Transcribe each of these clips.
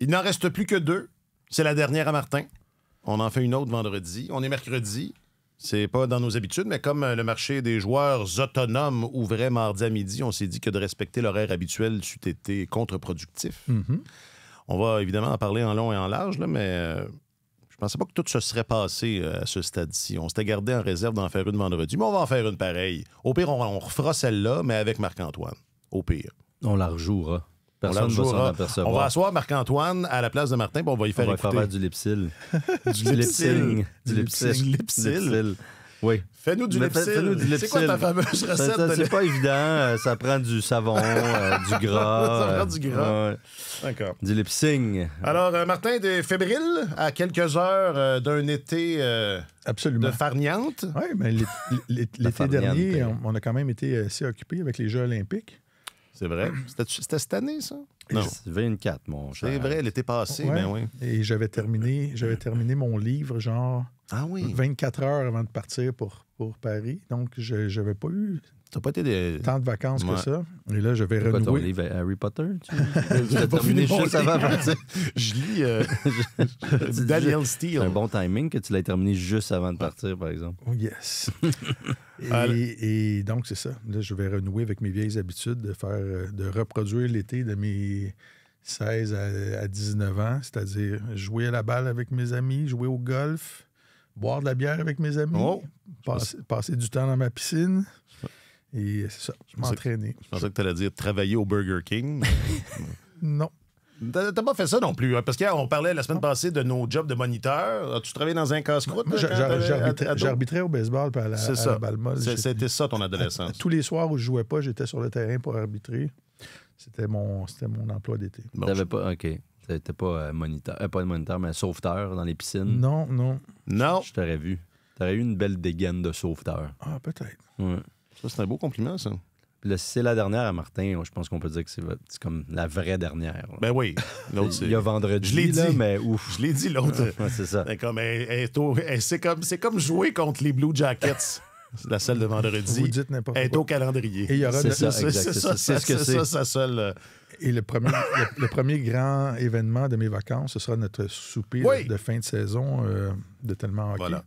Il n'en reste plus que 2. C'est la dernière à Martin. On en fait une autre vendredi. On est mercredi. C'est pas dans nos habitudes, mais comme le marché des joueurs autonomes ouvrait mardi à midi, on s'est dit que de respecter l'horaire habituel c'eût été contre-productif. On va évidemment en parler en long et en large, là, mais je pensais pas que tout se serait passé à ce stade-ci. On s'était gardé en réserve d'en faire une vendredi, mais on va en faire une pareille. Au pire, on refera celle-là, mais avec Marc-Antoine. Au pire. On la rejouera. Personne ne va s'en apercevoir. On va asseoir Marc-Antoine à la place de Martin, puis on va y faire écouter. On va faire du lip-syl. Du lip-syl. Du lip-syl. Oui. Fais-nous du lip-syl. C'est quoi ta fameuse recette? C'est pas évident. Ça prend du savon, du gras. Ça prend du gras. Ouais. D'accord. Du lip-sync. Alors, Martin, t'es fébrile à quelques heures d'un été Absolument. de farniente. Oui, mais l'été dernier, on a quand même été assez occupés avec les Jeux olympiques. C'est vrai. C'était cette année, ça? Non. 24, mon cher. C'est vrai, l'été passé, ouais. ben oui. Et j'avais terminé mon livre, genre 24 heures avant de partir pour Paris. Donc, je n'avais pas eu T'as pas été tant de vacances que ça. Et là, je vais renouer. C'est quoi ton livre, Harry Potter? Tu l'as terminé juste avant de partir. Je lis Daniel Steele. C'est un bon timing que tu l'aies terminé juste avant de partir, par exemple. Oh yes. et donc, c'est ça. Là, je vais renouer avec mes vieilles habitudes de reproduire l'été de mes 16 à 19 ans, c'est-à-dire jouer à la balle avec mes amis, jouer au golf, boire de la bière avec mes amis, passer du temps dans ma piscine. Et c'est ça, je m'entraînais. Je pensais que tu allais dire travailler au Burger King. Non. T'as pas fait ça non plus, hein? Parce qu'on parlait la semaine passée de nos jobs de moniteur. As-tu travaillé dans un casse-croûte? Moi, j'arbitrais au baseball et à la balle molle. C'était ça ton adolescence. Tous les soirs où je jouais pas, j'étais sur le terrain pour arbitrer. C'était mon emploi d'été. Bon, t'avais pas... OK. T'étais pas moniteur, pas moniteur, mais sauveteur dans les piscines? Non. Je t'aurais vu. T'aurais eu une belle dégaine de sauveteur. Ah, peut-être. Ouais. Ça, c'est un beau compliment, ça. Puis là, si c'est la dernière à Martin, je pense qu'on peut dire que c'est comme la vraie dernière. Là. Ben oui. Il y a vendredi, je l'ai dit, mais ouf. Je l'ai dit, l'autre. Ouais, c'est ça. C'est comme jouer contre les Blue Jackets. C'est la celle de vendredi. Vous dites n'importe quoi. Elle est au calendrier. Et il y aura c'est ça, sa seule... Et le premier grand événement de mes vacances, ce sera notre souper de fin de saison de Tellement Hockey. Voilà.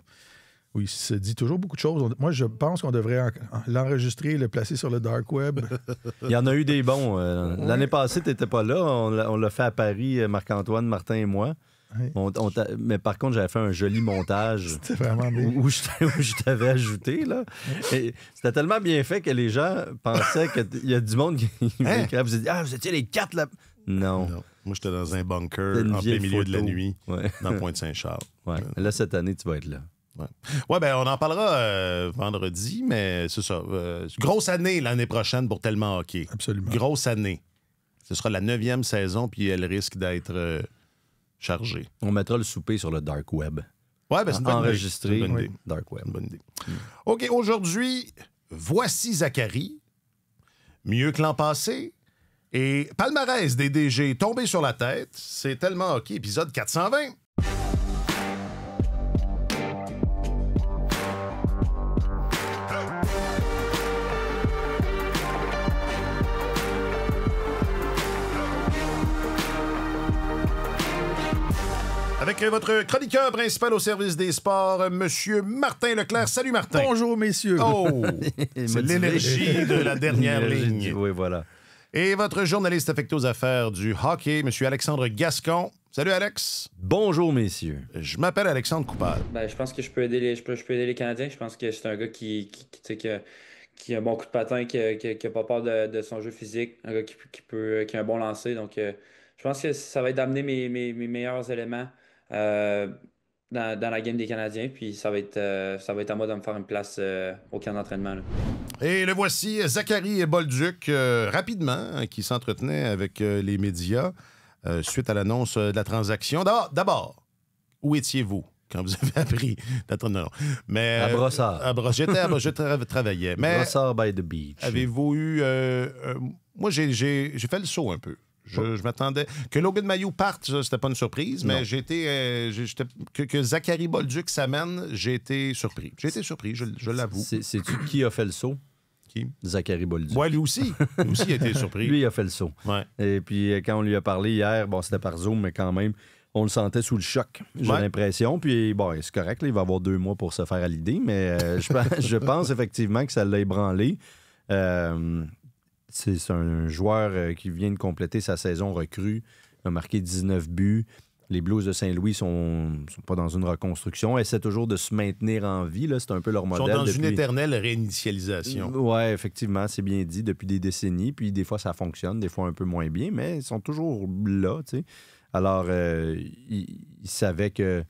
Oui, il se dit toujours beaucoup de choses. Moi, je pense qu'on devrait l'enregistrer et le placer sur le dark web. Il y en a eu des bons. L'année passée, tu n'étais pas là. On l'a fait à Paris, Marc-Antoine, Martin et moi. Oui. Mais par contre, j'avais fait un joli montage. C'était vraiment bien. Où je t'avais ajouté, là. Et c'était tellement bien fait que les gens pensaient qu'il y a du monde qui m'écrivait. Vous dit, vous étiez les 4 là. Non. Moi, j'étais dans un bunker en plein milieu de la nuit, dans Pointe-Saint-Charles. Ouais. Là, cette année, tu vas être là. Ouais, ben on en parlera vendredi, mais c'est ça. Grosse année l'année prochaine pour Tellement Hockey. Absolument. Grosse année. Ce sera la 9e saison, puis elle risque d'être chargée. On mettra le souper sur le dark web. Ouais, ben c'est une bonne enregistré bonne idée. Dark web. Une bonne idée. OK, aujourd'hui, voici Zachary. Mieux que l'an passé. Et palmarès des DG tombé sur la tête. C'est Tellement Hockey, épisode 420. Avec votre chroniqueur principal au service des sports, Monsieur Martin Leclerc. Salut, Martin. Bonjour, messieurs. Oh, c'est l'énergie de la dernière ligne. Oui, voilà. Et votre journaliste affecté aux affaires du hockey, Monsieur Alexandre Gascon. Salut, Alex. Bonjour, messieurs. Je m'appelle Alexandre Coupal. Ben, je pense que je peux aider les Canadiens. Je pense que c'est un gars qui a un bon coup de patin, qui a pas peur de son jeu physique, un gars qui a un bon lancer. Donc, je pense que ça va être d'amener mes meilleurs éléments dans la game des Canadiens. Puis ça va être à moi de me faire une place au camp d'entraînement. Là. Et le voici, Zachary Bolduc, rapidement, qui s'entretenait avec les médias suite à l'annonce de la transaction. D'abord, où étiez-vous quand vous avez appris la transaction? Mais à Brossard. Je travaillais. Mais Brossard by the beach. Avez-vous eu... moi, j'ai fait le saut un peu. Je m'attendais... Que Logan Mailloux parte, ça, c'était pas une surprise, mais que Zachary Bolduc s'amène, j'ai été surpris. J'ai été surpris, je l'avoue. Sais-tu qui a fait le saut? Qui? Zachary Bolduc. Ouais, lui aussi. Lui aussi a été surpris. Lui, il a fait le saut. Ouais. Et puis, quand on lui a parlé hier, bon, c'était par Zoom, mais quand même, on le sentait sous le choc, j'ai l'impression. Puis, bon, c'est correct, là, il va avoir 2 mois pour se faire à l'idée, mais je pense effectivement que ça l'a ébranlé. C'est un joueur qui vient de compléter sa saison recrue, a marqué 19 buts. Les Blues de Saint-Louis sont pas dans une reconstruction. Essaient toujours de se maintenir en vie. Là. C'est un peu leur modèle. Ils sont dans une éternelle réinitialisation. Oui, effectivement, c'est bien dit, depuis des décennies. Puis des fois, ça fonctionne, des fois un peu moins bien, mais ils sont toujours là, tu sais. Alors, il savait que,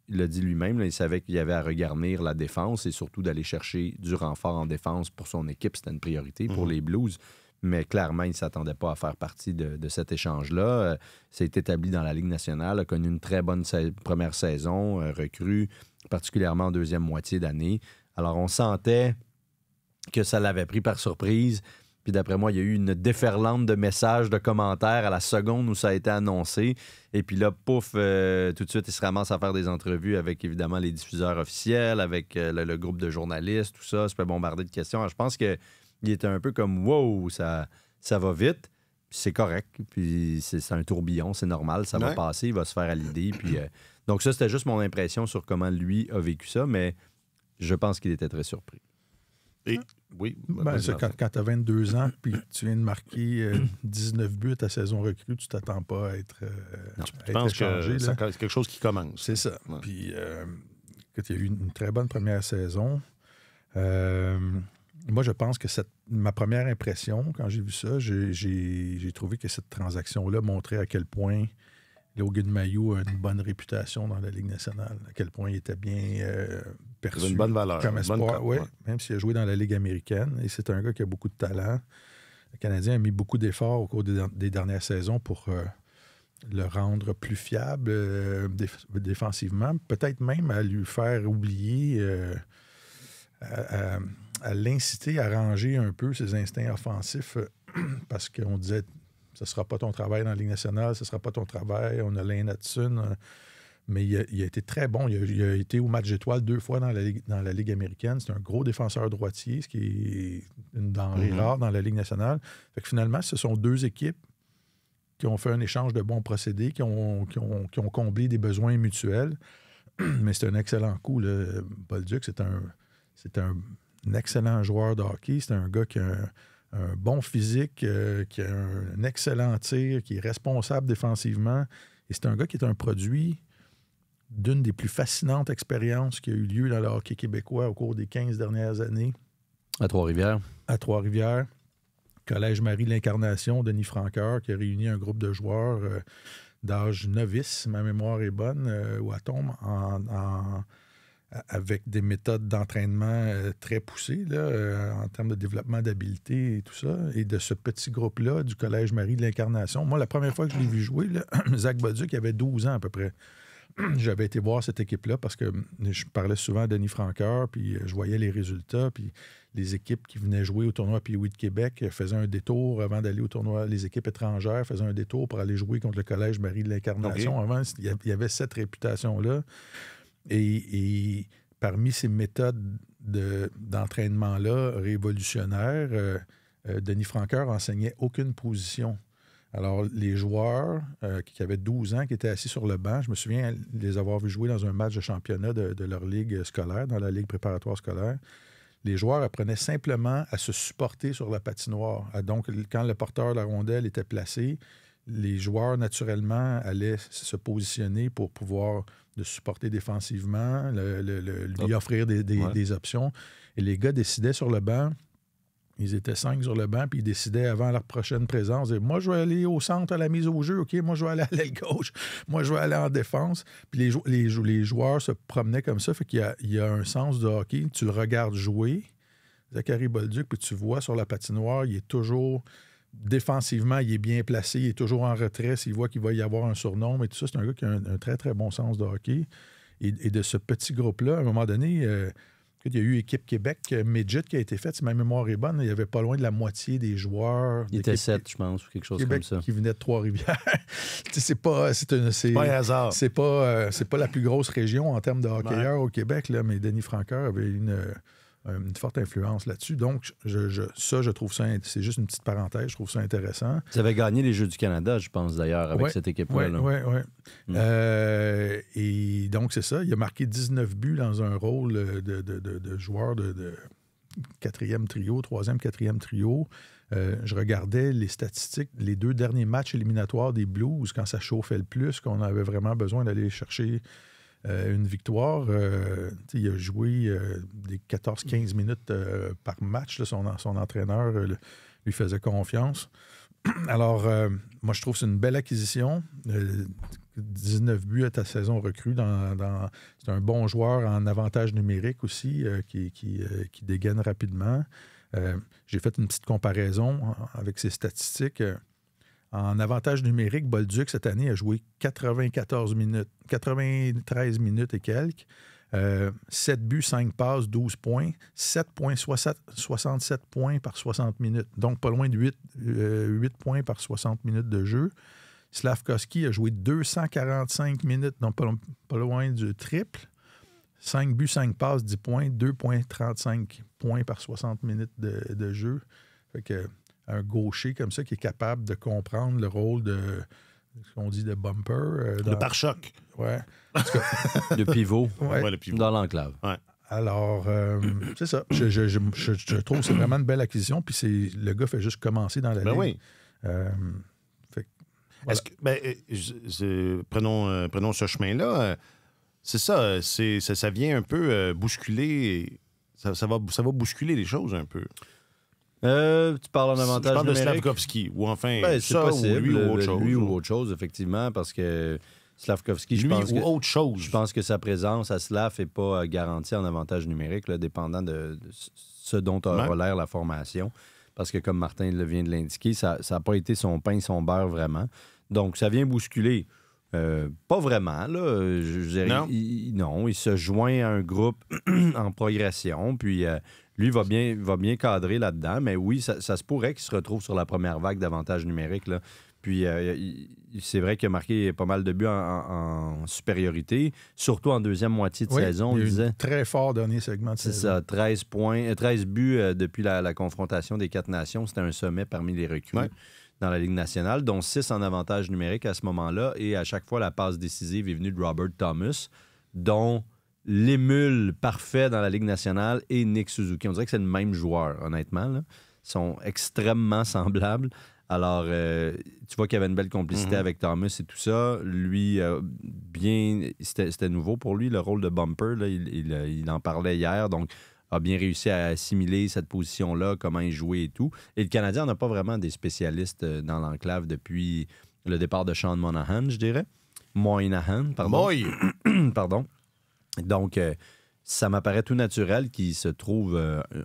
il l'a dit lui-même, là, il savait qu'il y avait à regarnir la défense et surtout d'aller chercher du renfort en défense pour son équipe. C'était une priorité pour les Blues. Mais clairement, il ne s'attendait pas à faire partie de cet échange-là. C'est établi dans la Ligue nationale, a connu une très bonne première saison, recrue, particulièrement en deuxième moitié d'année. Alors, on sentait que ça l'avait pris par surprise. Puis d'après moi, il y a eu une déferlante de messages, de commentaires à la seconde où ça a été annoncé. Et puis là, pouf, tout de suite, il se ramasse à faire des entrevues avec, évidemment, les diffuseurs officiels, avec le groupe de journalistes, tout ça, se fait bombarder de questions. Alors, je pense qu'il était un peu comme « wow, ça va vite ». C'est correct, puis c'est un tourbillon, c'est normal, ça va passer, il va se faire à l'idée. Puis, donc ça, c'était juste mon impression sur comment lui a vécu ça, mais je pense qu'il était très surpris. Et, oui. Quand tu as 22 ans puis tu viens de marquer 19 buts à ta saison recrue, tu t'attends pas à être je pense échangé, que c'est quelque chose qui commence. C'est ça. Ouais. Puis, il y a eu une très bonne première saison. Moi, je pense que ma première impression, quand j'ai vu ça, j'ai trouvé que cette transaction-là montrait à quel point Logan Mailloux a une bonne réputation dans la Ligue nationale, à quel point il était bien perçu. Une bonne valeur. Comme espoir, même s'il a joué dans la Ligue américaine. Et c'est un gars qui a beaucoup de talent. Le Canadien a mis beaucoup d'efforts au cours des dernières saisons pour le rendre plus fiable défensivement. Peut-être même à lui faire oublier, à l'inciter à ranger un peu ses instincts offensifs parce qu'on disait ce ne sera pas ton travail dans la Ligue nationale, ce ne sera pas ton travail, on a Lane Hudson. Mais il a été très bon. Il a été au match étoile 2 fois dans la Ligue américaine. C'est un gros défenseur droitier, ce qui est une denrée rare dans la Ligue nationale. Fait que finalement, ce sont 2 équipes qui ont fait un échange de bons procédés, qui ont comblé des besoins mutuels. Mais c'est un excellent coup. Bolduc, c'est un excellent joueur de hockey. C'est un gars qui a un bon physique, qui a un excellent tir, qui est responsable défensivement. Et c'est un gars qui est un produit d'une des plus fascinantes expériences qui a eu lieu dans le hockey québécois au cours des 15 dernières années. À Trois-Rivières. À Trois-Rivières. Collège Marie de l'Incarnation, Denis Franqueur, qui a réuni un groupe de joueurs d'âge novice, si ma mémoire est bonne, ou atome, avec des méthodes d'entraînement très poussées là, en termes de développement d'habileté et tout ça. Et de ce petit groupe-là, du Collège Marie de l'Incarnation. Moi, la première fois que je l'ai vu jouer, là, Zach Bolduc, il avait 12 ans à peu près. J'avais été voir cette équipe-là parce que je parlais souvent à Denis Franqueur, puis je voyais les résultats, puis les équipes qui venaient jouer au tournoi Pee-Wee de Québec faisaient un détour avant d'aller au tournoi. Les équipes étrangères faisaient un détour pour aller jouer contre le Collège Marie de l'Incarnation. Okay. Avant, il y avait cette réputation-là. Et parmi ces méthodes d'entraînement-là révolutionnaires, Denis Franqueur enseignait aucune position. Alors, les joueurs qui avaient 12 ans, qui étaient assis sur le banc, je me souviens les avoir vus jouer dans un match de championnat de leur ligue scolaire, dans la ligue préparatoire scolaire. Les joueurs apprenaient simplement à se supporter sur la patinoire. Donc, quand le porteur de la rondelle était placé, les joueurs, naturellement, allaient se positionner pour pouvoir le supporter défensivement, lui offrir des options. Et les gars décidaient sur le banc. Ils étaient 5 sur le banc, puis ils décidaient avant leur prochaine présence. Moi, je vais aller au centre à la mise au jeu, OK? Moi, je vais aller à l'aile gauche. Moi, je vais aller en défense. Puis les joueurs se promenaient comme ça. Fait qu'il y a un sens de hockey. Tu le regardes jouer, Zachary Bolduc, puis tu vois sur la patinoire, il est toujours... Défensivement, il est bien placé. Il est toujours en retrait s'il voit qu'il va y avoir un surnombre et tout ça. C'est un gars qui a un très, très bon sens de hockey. Et de ce petit groupe-là, à un moment donné... il y a eu Équipe Québec Midget qui a été faite, si ma mémoire est bonne, il y avait pas loin de la moitié des joueurs. Il était 7, je pense, ou quelque chose Québec comme ça. Qui venaient de Trois-Rivières. c'est pas un hasard. C'est pas la plus grosse région en termes de hockeyeurs au Québec, là, mais Denis Franqueur avait une forte influence là-dessus. Donc, je trouve ça, c'est juste une petite parenthèse, je trouve ça intéressant. Tu avais gagné les Jeux du Canada, je pense, d'ailleurs, avec cette équipe-là. Oui. Et donc, c'est ça. Il a marqué 19 buts dans un rôle de joueur de quatrième trio, troisième, quatrième trio. Je regardais les statistiques, les 2 derniers matchs éliminatoires des Blues, quand ça chauffait le plus, qu'on avait vraiment besoin d'aller chercher une victoire. Il a joué des 14-15 minutes par match. Là, son entraîneur lui faisait confiance. Alors, moi, je trouve que c'est une belle acquisition. 19 buts à ta saison recrue. C'est un bon joueur en avantage numérique aussi, qui dégaine rapidement. J'ai fait une petite comparaison avec ses statistiques. En avantage numérique, Bolduc, cette année, a joué 93 minutes et quelques. 7 buts, 5 passes, 12 points. 67 points par 60 minutes. Donc, pas loin de 8 points par 60 minutes de jeu. Slafkovský a joué 245 minutes, donc pas loin du triple. 5 buts, 5 passes, 10 points, 2,35 points par 60 minutes de jeu. Fait que un gaucher comme ça qui est capable de comprendre le rôle de ce qu'on dit de bumper. Le pare-choc. Ouais. Le pivot. Ouais, le pivot. Dans l'enclave. Ouais. Alors, c'est ça. Je trouve que c'est vraiment une belle acquisition. Puis le gars fait juste commencer dans la ligue. Oui. Voilà. Prenons ce chemin-là. C'est ça, ça vient un peu bousculer. Ça va bousculer les choses un peu. Tu parles en avantage je parle numérique. de Slafkovský, ou enfin c'est ça, possible, ou lui ou autre chose. Lui ou autre chose, effectivement, parce que Slafkovský, je pense que sa présence à Slav n'est pas garantie en avantage numérique, là, dépendant de ce dont aura l'air la formation. Parce que, comme Martin vient de l'indiquer, ça n'a pas été son pain, son beurre, vraiment. Donc, ça vient bousculer. Pas vraiment, là. Il se joint à un groupe en progression, puis lui va bien cadrer là-dedans, mais oui, ça se pourrait qu'il se retrouve sur la première vague d'avantages numériques, là. Puis c'est vrai qu'il a marqué pas mal de buts en supériorité, surtout en deuxième moitié de saison. Il a eu un très fort dernier segment de saison. C'est ça, 13 buts depuis la confrontation des 4 nations. C'était un sommet parmi les recrues. Ouais. Dans la Ligue nationale, dont 6 en avantage numérique à ce moment-là. Et à chaque fois, la passe décisive est venue de Robert Thomas, dont l'émule parfait dans la Ligue nationale est Nick Suzuki. On dirait que c'est le même joueur, honnêtement. Là. Ils sont extrêmement semblables. Alors, tu vois qu'il y avait une belle complicité avec Thomas et tout ça. Lui, c'était nouveau pour lui, le rôle de bumper. Là, il en parlait hier, donc a bien réussi à assimiler cette position-là, comment il jouait et tout. Et le Canadien n'a pas vraiment des spécialistes dans l'enclave depuis le départ de Sean Monahan, je dirais. Moynihan, pardon. Pardon. Donc, ça m'apparaît tout naturel qu'il se trouve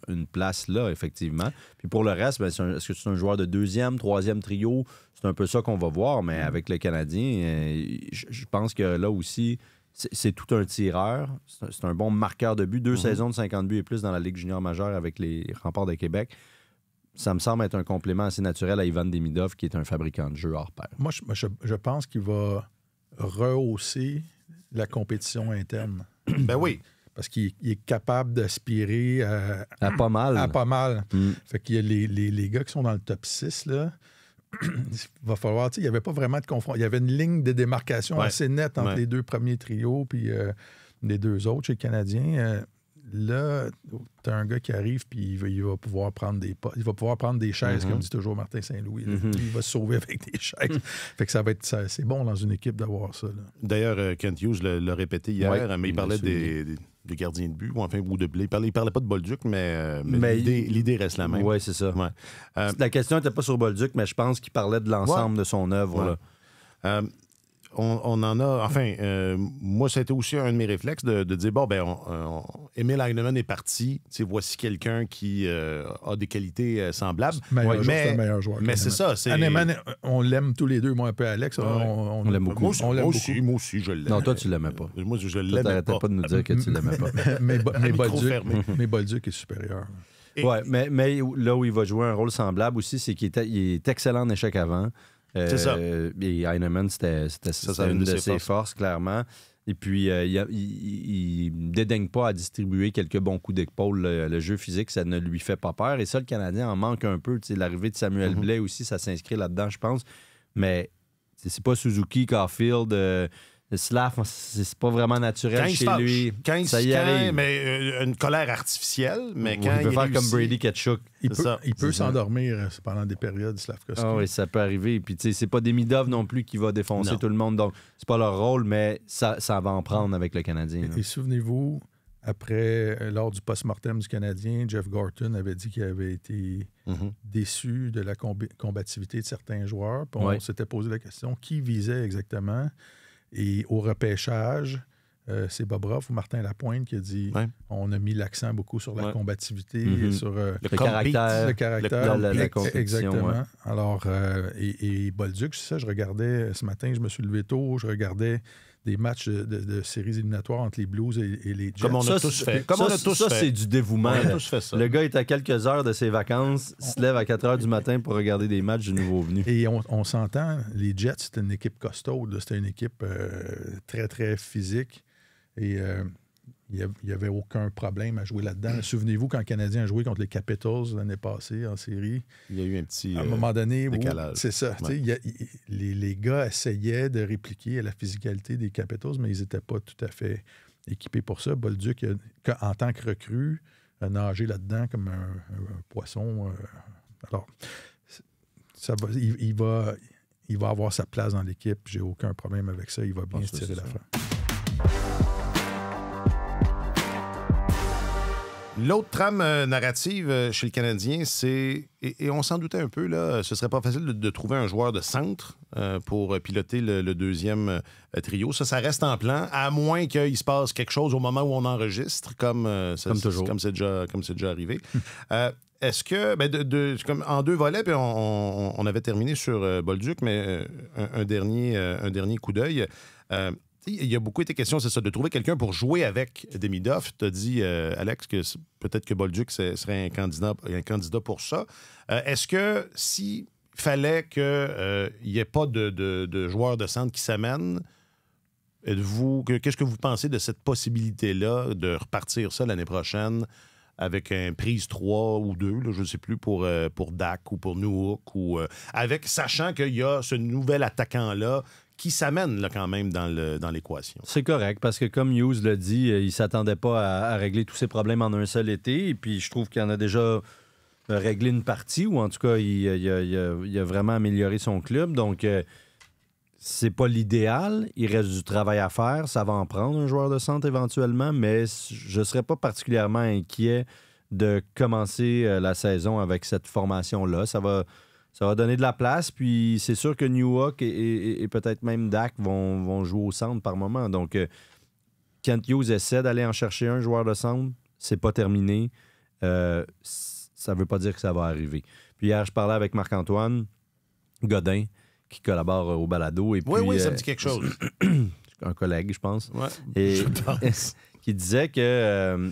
une place là, effectivement. Puis pour le reste, est-ce que c'est un joueur de deuxième, troisième trio? C'est un peu ça qu'on va voir, mais avec le Canadien, je pense que là aussi, c'est tout un tireur. C'est un bon marqueur de but. 2 saisons de 50 buts et plus dans la Ligue junior majeure avec les Remparts de Québec. Ça me semble être un complément assez naturel à Ivan Demidov, qui est un fabricant de jeux hors pair. Moi, je pense qu'il va rehausser la compétition interne. Ben oui. Parce qu'il est capable d'aspirer à pas mal. À pas mal. Fait qu'il y a les gars qui sont dans le top 6, là. Il va falloir, il n'y avait pas vraiment de confrontation. Il y avait une ligne de démarcation assez nette entre les 2 premiers trios puis les 2 autres chez les Canadiens. Là, tu as un gars qui arrive puis il va pouvoir prendre des chaises, comme dit toujours Martin Saint-Louis. Il va se sauver avec des chaises. Fait que c'est bon dans une équipe d'avoir ça. Là. D'ailleurs, Kent Hughes l'a répété hier, mais il parlait des gardiens de but, ou de blé. Il parlait pas de Bolduc, mais l'idée reste la même. Oui, c'est ça. Ouais. La question n'était pas sur Bolduc, mais je pense qu'il parlait de l'ensemble de son œuvre. Ouais. On en a... Enfin, moi, ça a été aussi un de mes réflexes de dire, Emil Heinemann est parti. Voici quelqu'un qui a des qualités semblables. C'est le meilleur joueur. Mais c'est ça. Heinemann, on l'aime tous les deux. Moi, un peu Alex. On l'aime beaucoup. Moi aussi, je l'aime. Non, toi, tu l'aimais pas. Moi, je l'aimais pas. T'arrêtais pas de nous dire que tu l'aimais pas. mais Bolduc est supérieur. Oui, mais là où il va jouer un rôle semblable aussi, c'est qu'il est excellent en échec avant. C'est ça. Et Heinemann, c'était une de ses forces, clairement. Et puis, il ne dédaigne pas à distribuer quelques bons coups d'épaule. Le jeu physique, ça ne lui fait pas peur. Et ça, le Canadien en manque un peu. L'arrivée de Samuel Blais aussi, ça s'inscrit là-dedans, je pense. Mais c'est pas Suzuki, Caulfield, Slav, c'est pas vraiment naturel chez lui. Ça y arrive. Mais une colère artificielle. Mais quand il veut faire comme Brady Ketchuk. Il peut s'endormir pendant des périodes, Slavkovski. Ah oui, ça peut arriver. Puis, c'est pas Demidov non plus qui va défoncer tout le monde. Donc, c'est pas leur rôle, mais ça va en prendre avec le Canadien. Et souvenez-vous, lors du post-mortem du Canadien, Jeff Gorton avait dit qu'il avait été déçu de la combativité de certains joueurs. Puis on s'était posé la question, qui visait exactement? Et au repêchage, c'est Bobroff ou Martin Lapointe qui a dit on a mis l'accent beaucoup sur la combativité, sur le caractère. Le caractère. La compétition. Exactement. Ouais. Alors, et Bolduc, c'est ça, je regardais ce matin, je me suis levé tôt, je regardais des matchs de séries éliminatoires entre les Blues et les Jets. Comme on a tous fait. Ça, c'est du dévouement. On a tous fait ça. Le gars est à quelques heures de ses vacances, il se lève à 4 heures du matin pour regarder des matchs du nouveau venu. Et on s'entend, les Jets, c'était une équipe costaude, c'était une équipe très, très physique. Et il n'y avait aucun problème à jouer là-dedans. Souvenez-vous, quand le Canadien a joué contre les Capitals l'année passée en série, il y a eu un petit à un moment donné, décalage. C'est ça. Ouais. Les gars essayaient de répliquer la physicalité des Capitals, mais ils n'étaient pas tout à fait équipés pour ça. Bolduc, en tant que recrue, a nagé là-dedans comme un poisson. Alors, il va avoir sa place dans l'équipe. J'ai aucun problème avec ça. Il va bien se tirer l'affaire. L'autre trame narrative chez le Canadien, c'est, et on s'en doutait un peu, là, ce serait pas facile de trouver un joueur de centre pour piloter le deuxième trio. Ça reste en plan, à moins qu'il se passe quelque chose au moment où on enregistre, comme c'est déjà arrivé. Est-ce que, comme en deux volets, puis on avait terminé sur Bolduc, mais un dernier coup d'œil. Il y a beaucoup été question, c'est ça, de trouver quelqu'un pour jouer avec Demidov. Tu as dit, Alex, que peut-être que Bolduc serait un candidat pour ça. Est-ce que s'il fallait qu'il n'y ait pas de joueurs de centre qui s'amènent, qu'est-ce que vous pensez de cette possibilité-là de repartir ça l'année prochaine avec un prise 3 ou 2, là, je ne sais plus, pour Dak ou pour Newhook, sachant qu'il y a ce nouvel attaquant-là qui s'amène là, quand même dans l'équation. C'est correct, parce que comme Hughes l'a dit, il ne s'attendait pas à régler tous ses problèmes en un seul été. Et puis, je trouve qu'il en a déjà réglé une partie, ou en tout cas, il a vraiment amélioré son club. Donc, c'est pas l'idéal. Il reste du travail à faire. Ça va en prendre un joueur de centre éventuellement, mais je ne serais pas particulièrement inquiet de commencer la saison avec cette formation-là. Ça va donner de la place, puis c'est sûr que Newhook et peut-être même Dak vont jouer au centre par moment. Donc, Kent Hughes essaie d'aller en chercher un joueur de centre, c'est pas terminé. Ça veut pas dire que ça va arriver. Puis hier, je parlais avec Marc-Antoine Godin, qui collabore au balado. Et puis, oui, ça me dit quelque chose. Un collègue, je pense. Ouais, et qui disait que...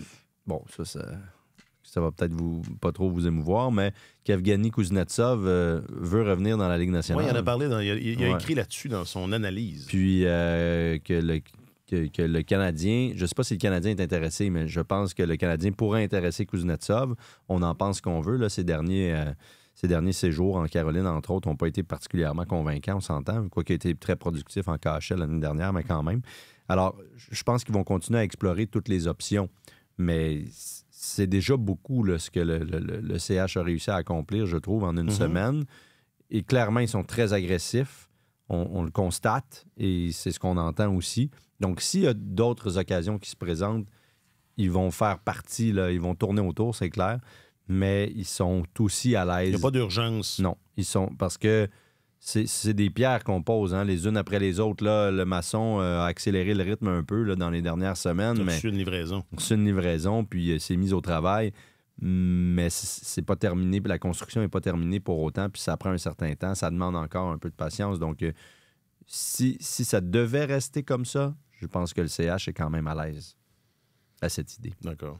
ça va peut-être pas trop vous émouvoir, mais qu'Evgeny Kuznetsov veut revenir dans la Ligue nationale. Oui, il en a parlé, il a écrit là-dessus dans son analyse. Puis que le Canadien, je ne sais pas si le Canadien est intéressé, mais je pense que le Canadien pourrait intéresser Kuznetsov. On en pense qu'on veut. Là, ces derniers séjours en Caroline, entre autres, n'ont pas été particulièrement convaincants, on s'entend, quoiqu'il a été très productif en KHL l'année dernière, mais quand même. Alors, je pense qu'ils vont continuer à explorer toutes les options, mais c'est déjà beaucoup là, ce que le CH a réussi à accomplir, je trouve, en une semaine. Et clairement, ils sont très agressifs. On le constate et c'est ce qu'on entend aussi. Donc, s'il y a d'autres occasions qui se présentent, ils vont faire partie, là, ils vont tourner autour, c'est clair, mais ils sont aussi à l'aise. Il n'y a pas d'urgence. Non, parce que c'est des pierres qu'on pose, hein, les unes après les autres. Là, le maçon a accéléré le rythme un peu là, dans les dernières semaines. C'est une livraison. C'est une livraison, puis c'est mis au travail. Mais c'est pas terminé, puis la construction n'est pas terminée pour autant, puis ça prend un certain temps. Ça demande encore un peu de patience. Donc, si ça devait rester comme ça, je pense que le CH est quand même à l'aise à cette idée. D'accord.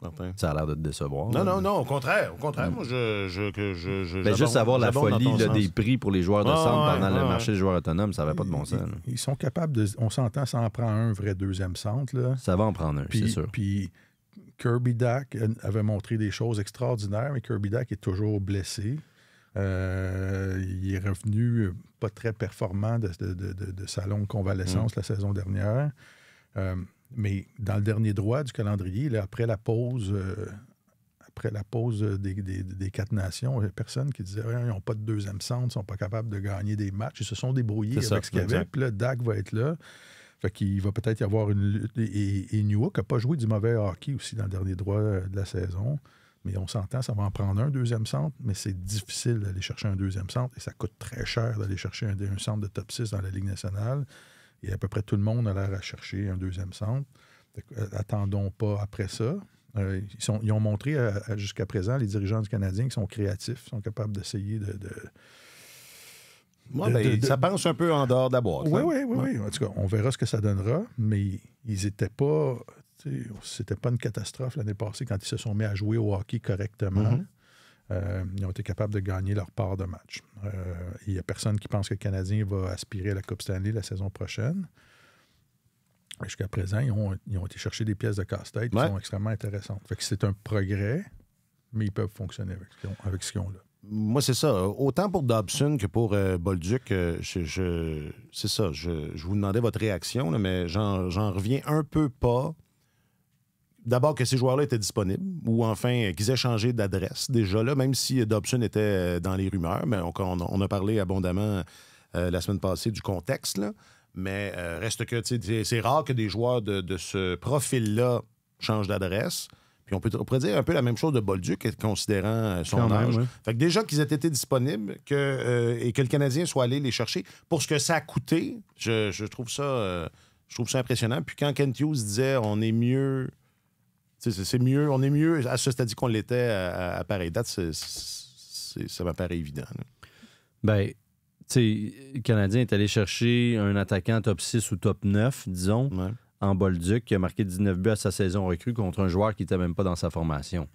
Martin. Ça a l'air de te décevoir. Non, au contraire. Moi, juste avoir la folie là, des prix pour les joueurs de centre pendant le marché des joueurs autonomes, ça n'avait pas de bon sens. Ils sont capables de... On s'entend, ça en prend un vrai deuxième centre. Là. Ça va en prendre un, c'est sûr. Puis Kirby Dach avait montré des choses extraordinaires, mais Kirby Dach est toujours blessé. Il est revenu pas très performant de sa longue convalescence la saison dernière. Mais dans le dernier droit du calendrier, là, après la pause des 4 nations, il n'y a personne qui disait ils n'ont pas de deuxième centre, ils ne sont pas capables de gagner des matchs. Ils se sont débrouillés avec ce qu'il y avait. Puis là, Dach va être là. Fait qu'il va peut-être y avoir une lutte. Et Newhook n'a pas joué du mauvais hockey aussi dans le dernier droit de la saison. Mais on s'entend, ça va en prendre un deuxième centre, mais c'est difficile d'aller chercher un deuxième centre et ça coûte très cher d'aller chercher un centre de top 6 dans la Ligue nationale. Et à peu près tout le monde a l'air à chercher un deuxième centre. Attendons pas après ça. Ils ont montré jusqu'à présent, les dirigeants du Canadien, qui sont créatifs, sont capables d'essayer ça pense un peu en dehors de la boîte. Oui. En tout cas, on verra ce que ça donnera, mais ils n'étaient pas... C'était pas une catastrophe l'année passée quand ils se sont mis à jouer au hockey correctement. Ils ont été capables de gagner leur part de match. Il n'y a personne qui pense que le Canadien va aspirer à la Coupe Stanley la saison prochaine. Jusqu'à présent, ils ont été chercher des pièces de casse-tête qui sont extrêmement intéressantes. Fait que c'est un progrès, mais ils peuvent fonctionner avec ce qu'ils ont là. Moi, c'est ça. Autant pour Dobson que pour Bolduc, c'est ça. Je vous demandais votre réaction, là, mais j'en reviens un peu pas. D'abord que ces joueurs-là étaient disponibles ou enfin qu'ils aient changé d'adresse déjà là, même si Dobson était dans les rumeurs. Mais on a parlé abondamment la semaine passée du contexte, là. Mais reste que c'est rare que des joueurs de ce profil-là changent d'adresse. Puis on pourrait dire un peu la même chose de Bolduc, considérant son âge. Oui. Fait que déjà qu'ils aient été disponibles et que le Canadien soit allé les chercher, pour ce que ça a coûté, je trouve ça impressionnant. Puis quand Kent Hughes disait on est mieux... C'est mieux, on est mieux à ce stade qu'on l'était à pareille date, ça m'apparaît évident. Là. Ben, tu sais, le Canadien est allé chercher un attaquant top 6 ou top 9, disons, en Bolduc, qui a marqué 19 buts à sa saison recrue contre un joueur qui n'était même pas dans sa formation.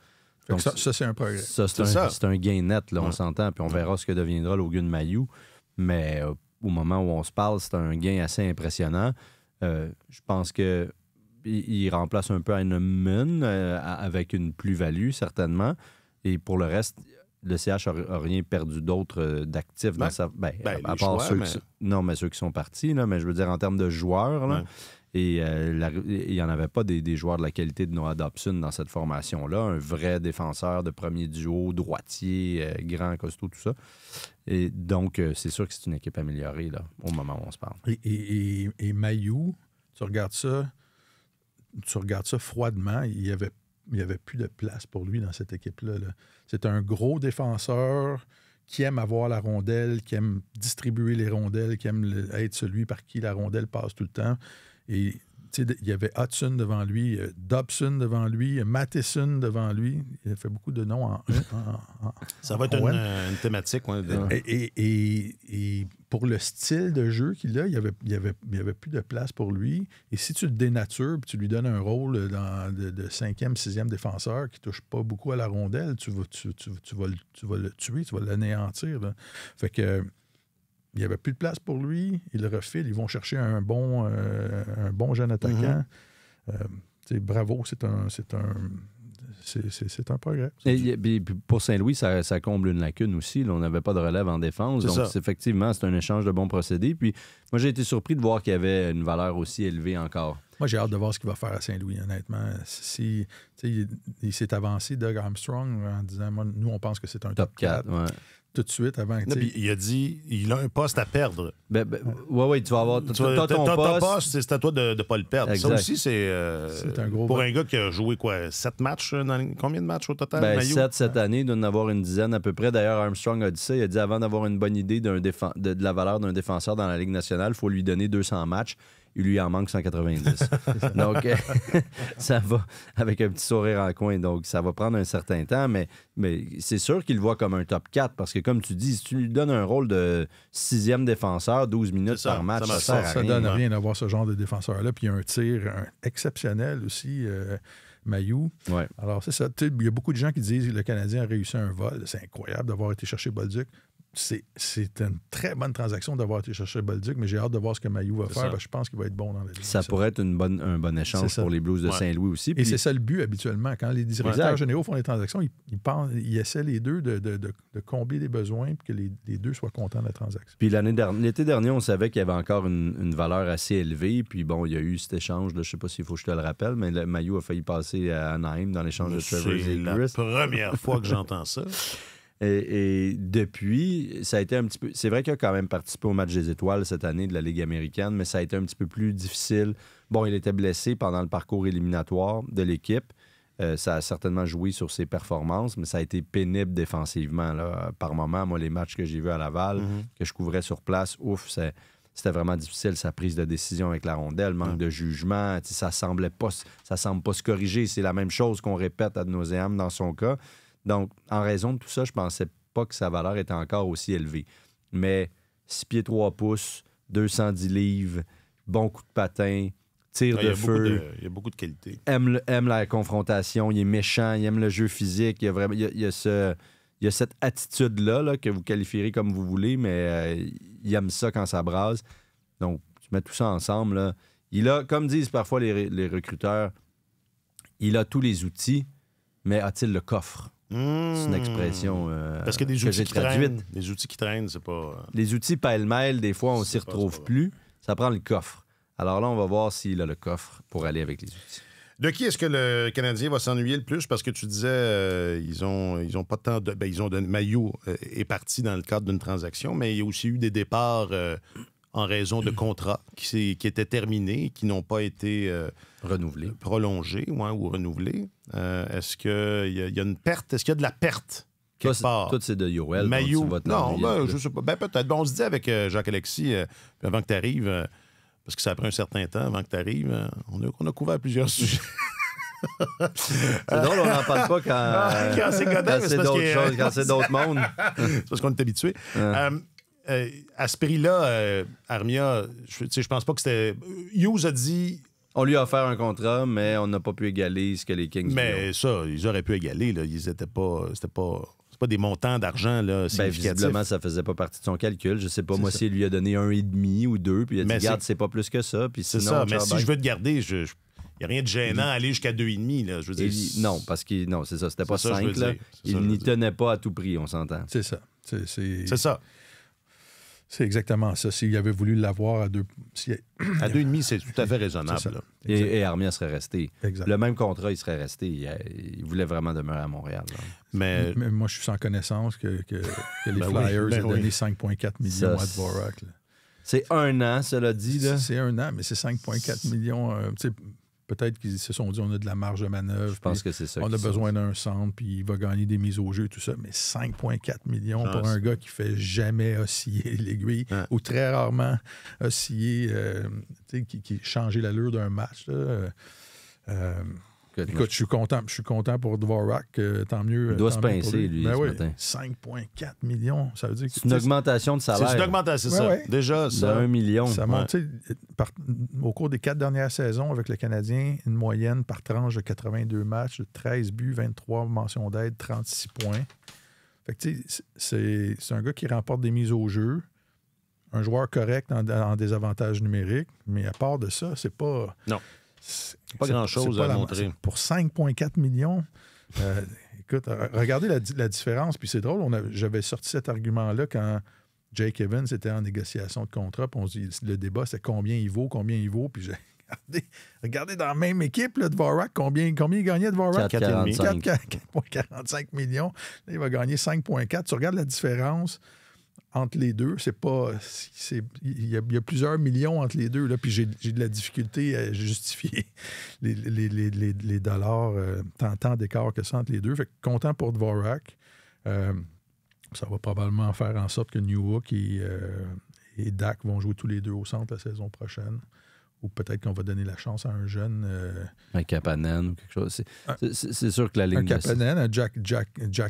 Donc, ça c'est un progrès. C'est un gain net, là, on s'entend, puis on verra ce que deviendra Logan Mailloux. Mais au moment où on se parle, c'est un gain assez impressionnant. Je pense que il remplace un peu Heinemann avec une plus-value, certainement. Et pour le reste, le CH n'a rien perdu d'autre d'actifs dans sa... à part ceux ceux qui sont partis, là, mais je veux dire en termes de joueurs. Là, et il n'y en avait pas des joueurs de la qualité de Noah Dobson dans cette formation-là. Un vrai défenseur de premier duo, droitier, grand, costaud, tout ça. Et donc, c'est sûr que c'est une équipe améliorée là, au moment où on se parle. Et Mailloux, tu regardes ça froidement, il n'y avait plus de place pour lui dans cette équipe-là. Là. C'est un gros défenseur qui aime avoir la rondelle, qui aime distribuer les rondelles, qui aime être celui par qui la rondelle passe tout le temps. Et il y avait Hudson devant lui, Dobson devant lui, Matheson devant lui. Il a fait beaucoup de noms en ça va être une thématique. Ouais, et pour le style de jeu qu'il a, il y avait plus de place pour lui. Et si tu le dénatures et tu lui donnes un rôle de 5e, 6e défenseur qui ne touche pas beaucoup à la rondelle, tu vas le tuer, tu vas l'anéantir. Là. Fait que il n'y avait plus de place pour lui. Il le refile. Ils vont chercher un bon jeune attaquant. Bravo, c'est un progrès. Et pour Saint-Louis, ça comble une lacune aussi. Là, on n'avait pas de relève en défense. Effectivement, c'est un échange de bons procédés. Puis moi, j'ai été surpris de voir qu'il y avait une valeur aussi élevée encore. Moi, j'ai hâte de voir ce qu'il va faire à Saint-Louis, honnêtement. Il s'est avancé, Doug Armstrong, en disant nous, on pense que c'est un top 4. Ouais. Tout de suite avant que. Il a dit il a un poste à perdre. Oui, tu vas avoir ton poste. C'est à toi de ne pas le perdre. Exact. Ça aussi, c'est un gros pour un gars qui a joué 7 matchs, combien de matchs au total? 7 cette année, il doit en avoir une dizaine à peu près. D'ailleurs, Armstrong a dit ça. Il a dit avant d'avoir une bonne idée de la valeur d'un défenseur dans la Ligue nationale, il faut lui donner 200 matchs. Il lui en manque 190. Donc, ça va avec un petit sourire en coin. Donc, ça va prendre un certain temps, mais c'est sûr qu'il le voit comme un top 4 parce que, comme tu dis, si tu lui donnes un rôle de 6e défenseur, 12 minutes par match, ça donne rien d'avoir ce genre de défenseur-là. Puis il y a un tir exceptionnel aussi. Mailloux. Ouais. Alors, c'est ça. Il y a beaucoup de gens qui disent que le Canadien a réussi un vol. C'est incroyable d'avoir été chercher Bolduc. C'est une très bonne transaction d'avoir été chercher Bolduc, mais j'ai hâte de voir ce que Mailloux va faire. Parce que je pense qu'il va être bon dans la ligue. Ça pourrait être un bon échange pour les Blues de Saint-Louis aussi. Et c'est ça le but habituellement. Quand les directeurs généraux font des transactions, ils essaient les deux de combler les besoins et que les deux soient contents de la transaction. Puis l'été dernier, on savait qu'il y avait encore une valeur assez élevée. Puis bon, il y a eu cet échange. Là, je ne sais pas s'il faut que je te le rappelle, mais le Mailloux a failli passer à Anaheim dans l'échange de Trevor Zegras. C'est la première fois que j'entends ça. Et depuis, ça a été un petit peu... C'est vrai qu'il a quand même participé au match des étoiles cette année de la Ligue américaine, mais ça a été un petit peu plus difficile. Bon, il était blessé pendant le parcours éliminatoire de l'équipe. Ça a certainement joué sur ses performances, mais ça a été pénible défensivement. Là. Par moment, moi, les matchs que j'ai vus à Laval, que je couvrais sur place, c'était vraiment difficile, sa prise de décision avec la rondelle, manque de jugement. Ça semble pas se corriger. C'est la même chose qu'on répète ad nauseam dans son cas. Donc, en raison de tout ça, je pensais pas que sa valeur était encore aussi élevée. Mais 6 pieds 3 pouces, 210 livres, bon coup de patin, tir de feu. Il y a beaucoup de qualité. Aime la confrontation, il est méchant, il aime le jeu physique. Il y a cette attitude-là là, que vous qualifierez comme vous voulez, mais il aime ça quand ça brasse. Donc, tu mets tout ça ensemble. Là. Il a, comme disent parfois les recruteurs, il a tous les outils, mais a-t-il le coffre? C'est une expression parce que des outils qui traduite. Traînent, des outils qui traînent, c'est pas... Les outils pêle-mêle, des fois, on s'y retrouve plus. Ça prend le coffre. Alors là, on va voir s'il a le coffre pour aller avec les outils. De qui est-ce que le Canadien va s'ennuyer le plus? Parce que tu disais, ils ont pas tant de... ils ont donné... Mailloux est parti dans le cadre d'une transaction, mais il y a aussi eu des départs en raison de contrats qui étaient terminés, qui n'ont pas été... renouvelés. Prolongés ou renouvelés. Est-ce qu'il y a une perte? Est-ce qu'il y a de la perte quelque part? Tout, c'est de Yoel. Mailloux. Non, je sais pas. Peut-être. On se dit avec Jacques-Alexis, avant que tu arrives, parce que ça a pris un certain temps avant que tu arrives, on a couvert plusieurs sujets. C'est drôle, on n'en parle pas quand c'est Godin, mais c'est d'autres choses, quand c'est d'autres mondes. C'est parce qu'on est habitué. À ce prix-là, Armia, je pense pas que c'était... Hughes a dit... On lui a offert un contrat, mais on n'a pas pu égaler ce que les Kings Mais ça, ils auraient pu égaler. Là. Ils étaient pas... C'est pas des montants d'argent là, significatifs. Visiblement, ça faisait pas partie de son calcul. Je sais pas, moi, s'il lui a donné 1,5 ou 2, puis il a dit, regarde, c'est pas plus que ça. Puis c'est ça, mais si je veux te garder, il n'y a rien de gênant à aller jusqu'à 2,5. Là, je veux dire. Non, parce que non, c'est ça, c'était pas 5. Là. Il n'y tenait pas à tout prix, on s'entend. C'est ça. C'est ça. C'est exactement ça. S'il avait voulu l'avoir à 2... À 2,5, c'est tout à fait raisonnable. Là. Et Armia serait resté. Exact. Le même contrat, il serait resté. Il voulait vraiment demeurer à Montréal. Mais moi, je suis sans connaissance que les Flyers aient donné 5,4 millions à Dvorak. Là. C'est 1 an, cela dit. Là. C'est 1 an, mais c'est 5,4 millions. Peut-être qu'ils se sont dit on a de la marge de manœuvre. Je pense que c'est ça. On a besoin d'un centre, puis il va gagner des mises au jeu, tout ça. Mais 5,4 millions pour un gars qui fait jamais osciller l'aiguille, ou très rarement osciller, qui changeait l'allure d'un match. Écoute, je suis content pour Dvorak. Tant mieux. Il doit se pincer, lui, ce matin. 5,4 millions, ça veut dire que... C'est une augmentation de salaire. C'est une augmentation, c'est ça. Ouais. Déjà, ça. De 1 million. Ça monte, au cours des 4 dernières saisons avec le Canadien, une moyenne par tranche de 82 matchs, 13 buts, 23 mentions d'aide, 36 points. Fait que, c'est un gars qui remporte des mises au jeu, un joueur correct en désavantage numérique, mais à part de ça, c'est pas... Non. Pas grand-chose à montrer. Pour 5,4 millions, écoute, regardez la différence. Puis c'est drôle, j'avais sorti cet argument-là quand Jake Evans était en négociation de contrat. Puis on se dit, le débat, c'est combien il vaut. Puis j'ai regardez dans la même équipe, là, Dvorak, combien il gagnait Dvorak? 4,45 millions. Là, il va gagner 5,4. Tu regardes la différence entre les deux, c'est pas... Il y a plusieurs millions entre les deux, là, puis j'ai de la difficulté à justifier les dollars, tant d'écart que ça entre les deux. Fait que content pour Dvorak. Ça va probablement faire en sorte que Newhook et Dak vont jouer tous les deux au centre la saison prochaine. Ou peut-être qu'on va donner la chance à un jeune... un Kapanen ou quelque chose. C'est sûr que la ligne... Un Kapanen, un Jack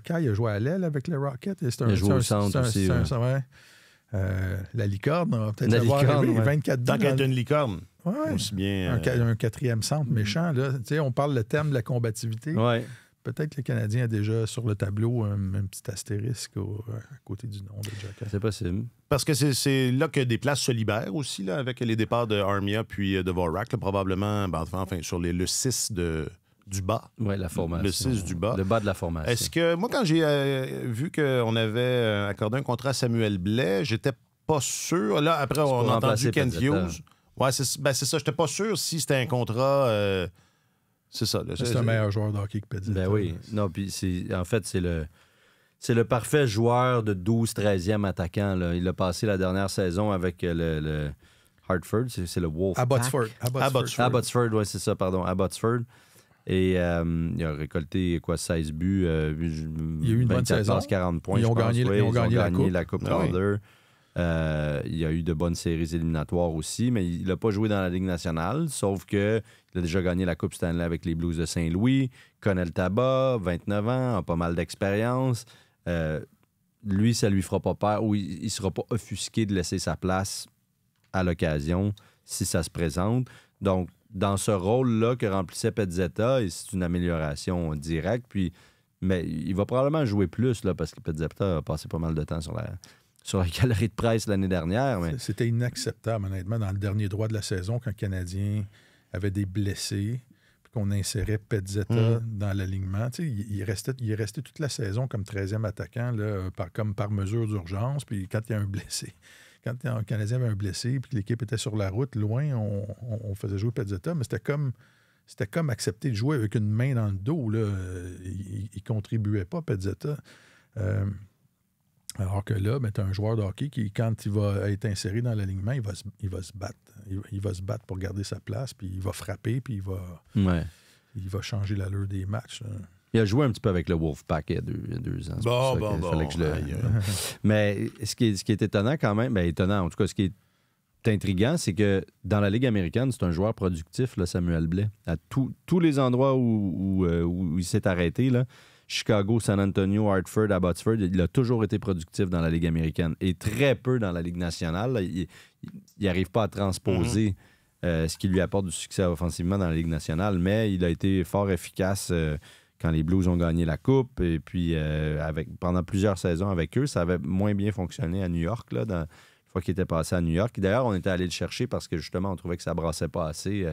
Kay, il a joué à l'aile avec les Rockets. Il a joué au centre aussi. La licorne, on va peut-être La l'avoir licorne, arrivé, ouais. 24 buts. Tant qu'elle est une licorne, Ouais. aussi bien... Un quatrième centre méchant. Là. Tu sais, on parle le terme de la combativité. Ouais. Peut-être que le Canadien a déjà sur le tableau un petit astérisque à côté du nom de Jack. C'est possible. Parce que c'est là que des places se libèrent aussi, là, avec les départs de Armia puis de Vorak, là, probablement, enfin, sur le 6 du bas. Oui, la formation. Le 6 du bas. Le bas de la formation. Est-ce que, moi, quand j'ai vu qu'on avait accordé un contrat à Samuel Blais, j'étais pas sûr. Là, après, on a entendu Ken Hughes. Ouais, c'est ça. J'étais pas sûr si c'était un contrat... c'est ça. Là, c'est un meilleur joueur de hockey que Pezzetta. Ben oui. Non, puis en fait, c'est le parfait joueur de 12-13e attaquant. Là. Il a passé la dernière saison avec le Hartford. C'est le Wolf. Abbotsford. Abbotsford, oui, c'est ça, pardon. Abbotsford. Et il a récolté 16 buts, il y a eu une bonne saison. 40 points. Ils ont gagné la Coupe Calder. Il y a eu de bonnes séries éliminatoires aussi, mais il n'a pas joué dans la Ligue nationale, sauf qu'il a déjà gagné la Coupe Stanley avec les Blues de Saint-Louis, connaît le tabac, 29 ans, a pas mal d'expérience. Lui, ça lui fera pas peur ou il ne sera pas offusqué de laisser sa place à l'occasion si ça se présente. Donc, dans ce rôle-là que remplissait Pezzetta, c'est une amélioration directe. Mais il va probablement jouer plus là, parce que Pezzetta a passé pas mal de temps sur la galerie de presse l'année dernière. Mais... C'était inacceptable, honnêtement, dans le dernier droit de la saison, quand le Canadien avait des blessés, puis qu'on insérait Pezzetta dans l'alignement. Tu sais, il est resté toute la saison comme 13e attaquant, là, par mesure d'urgence. Puis quand il y a un blessé, quand le Canadien avait un blessé, puis que l'équipe était sur la route, loin, on faisait jouer Pezzetta, mais c'était comme accepter de jouer avec une main dans le dos. Là. Il ne contribuait pas, Pezzetta. Alors que là, tu as un joueur de hockey qui, quand il va être inséré dans l'alignement, il va se battre. Il va se battre pour garder sa place, puis il va frapper, puis il va changer l'allure des matchs. Là. Il a joué un petit peu avec le Wolfpack il y a 2 ans. Bon. Fallait que je le... Mais ce qui est étonnant quand même, étonnant, en tout cas, ce qui est intriguant, c'est que dans la Ligue américaine, c'est un joueur productif, là, Samuel Blais. À tous les endroits où il s'est arrêté, là, Chicago, San Antonio, Hartford, Abbotsford, il a toujours été productif dans la Ligue américaine et très peu dans la Ligue nationale. Là, il n'arrive pas à transposer ce qui lui apporte du succès offensivement dans la Ligue nationale, mais il a été fort efficace quand les Blues ont gagné la Coupe. Et puis, pendant plusieurs saisons avec eux, ça avait moins bien fonctionné à New York, là, une fois qu'il était passé à New York. D'ailleurs, on était allé le chercher parce que, justement, on trouvait que ça brassait pas assez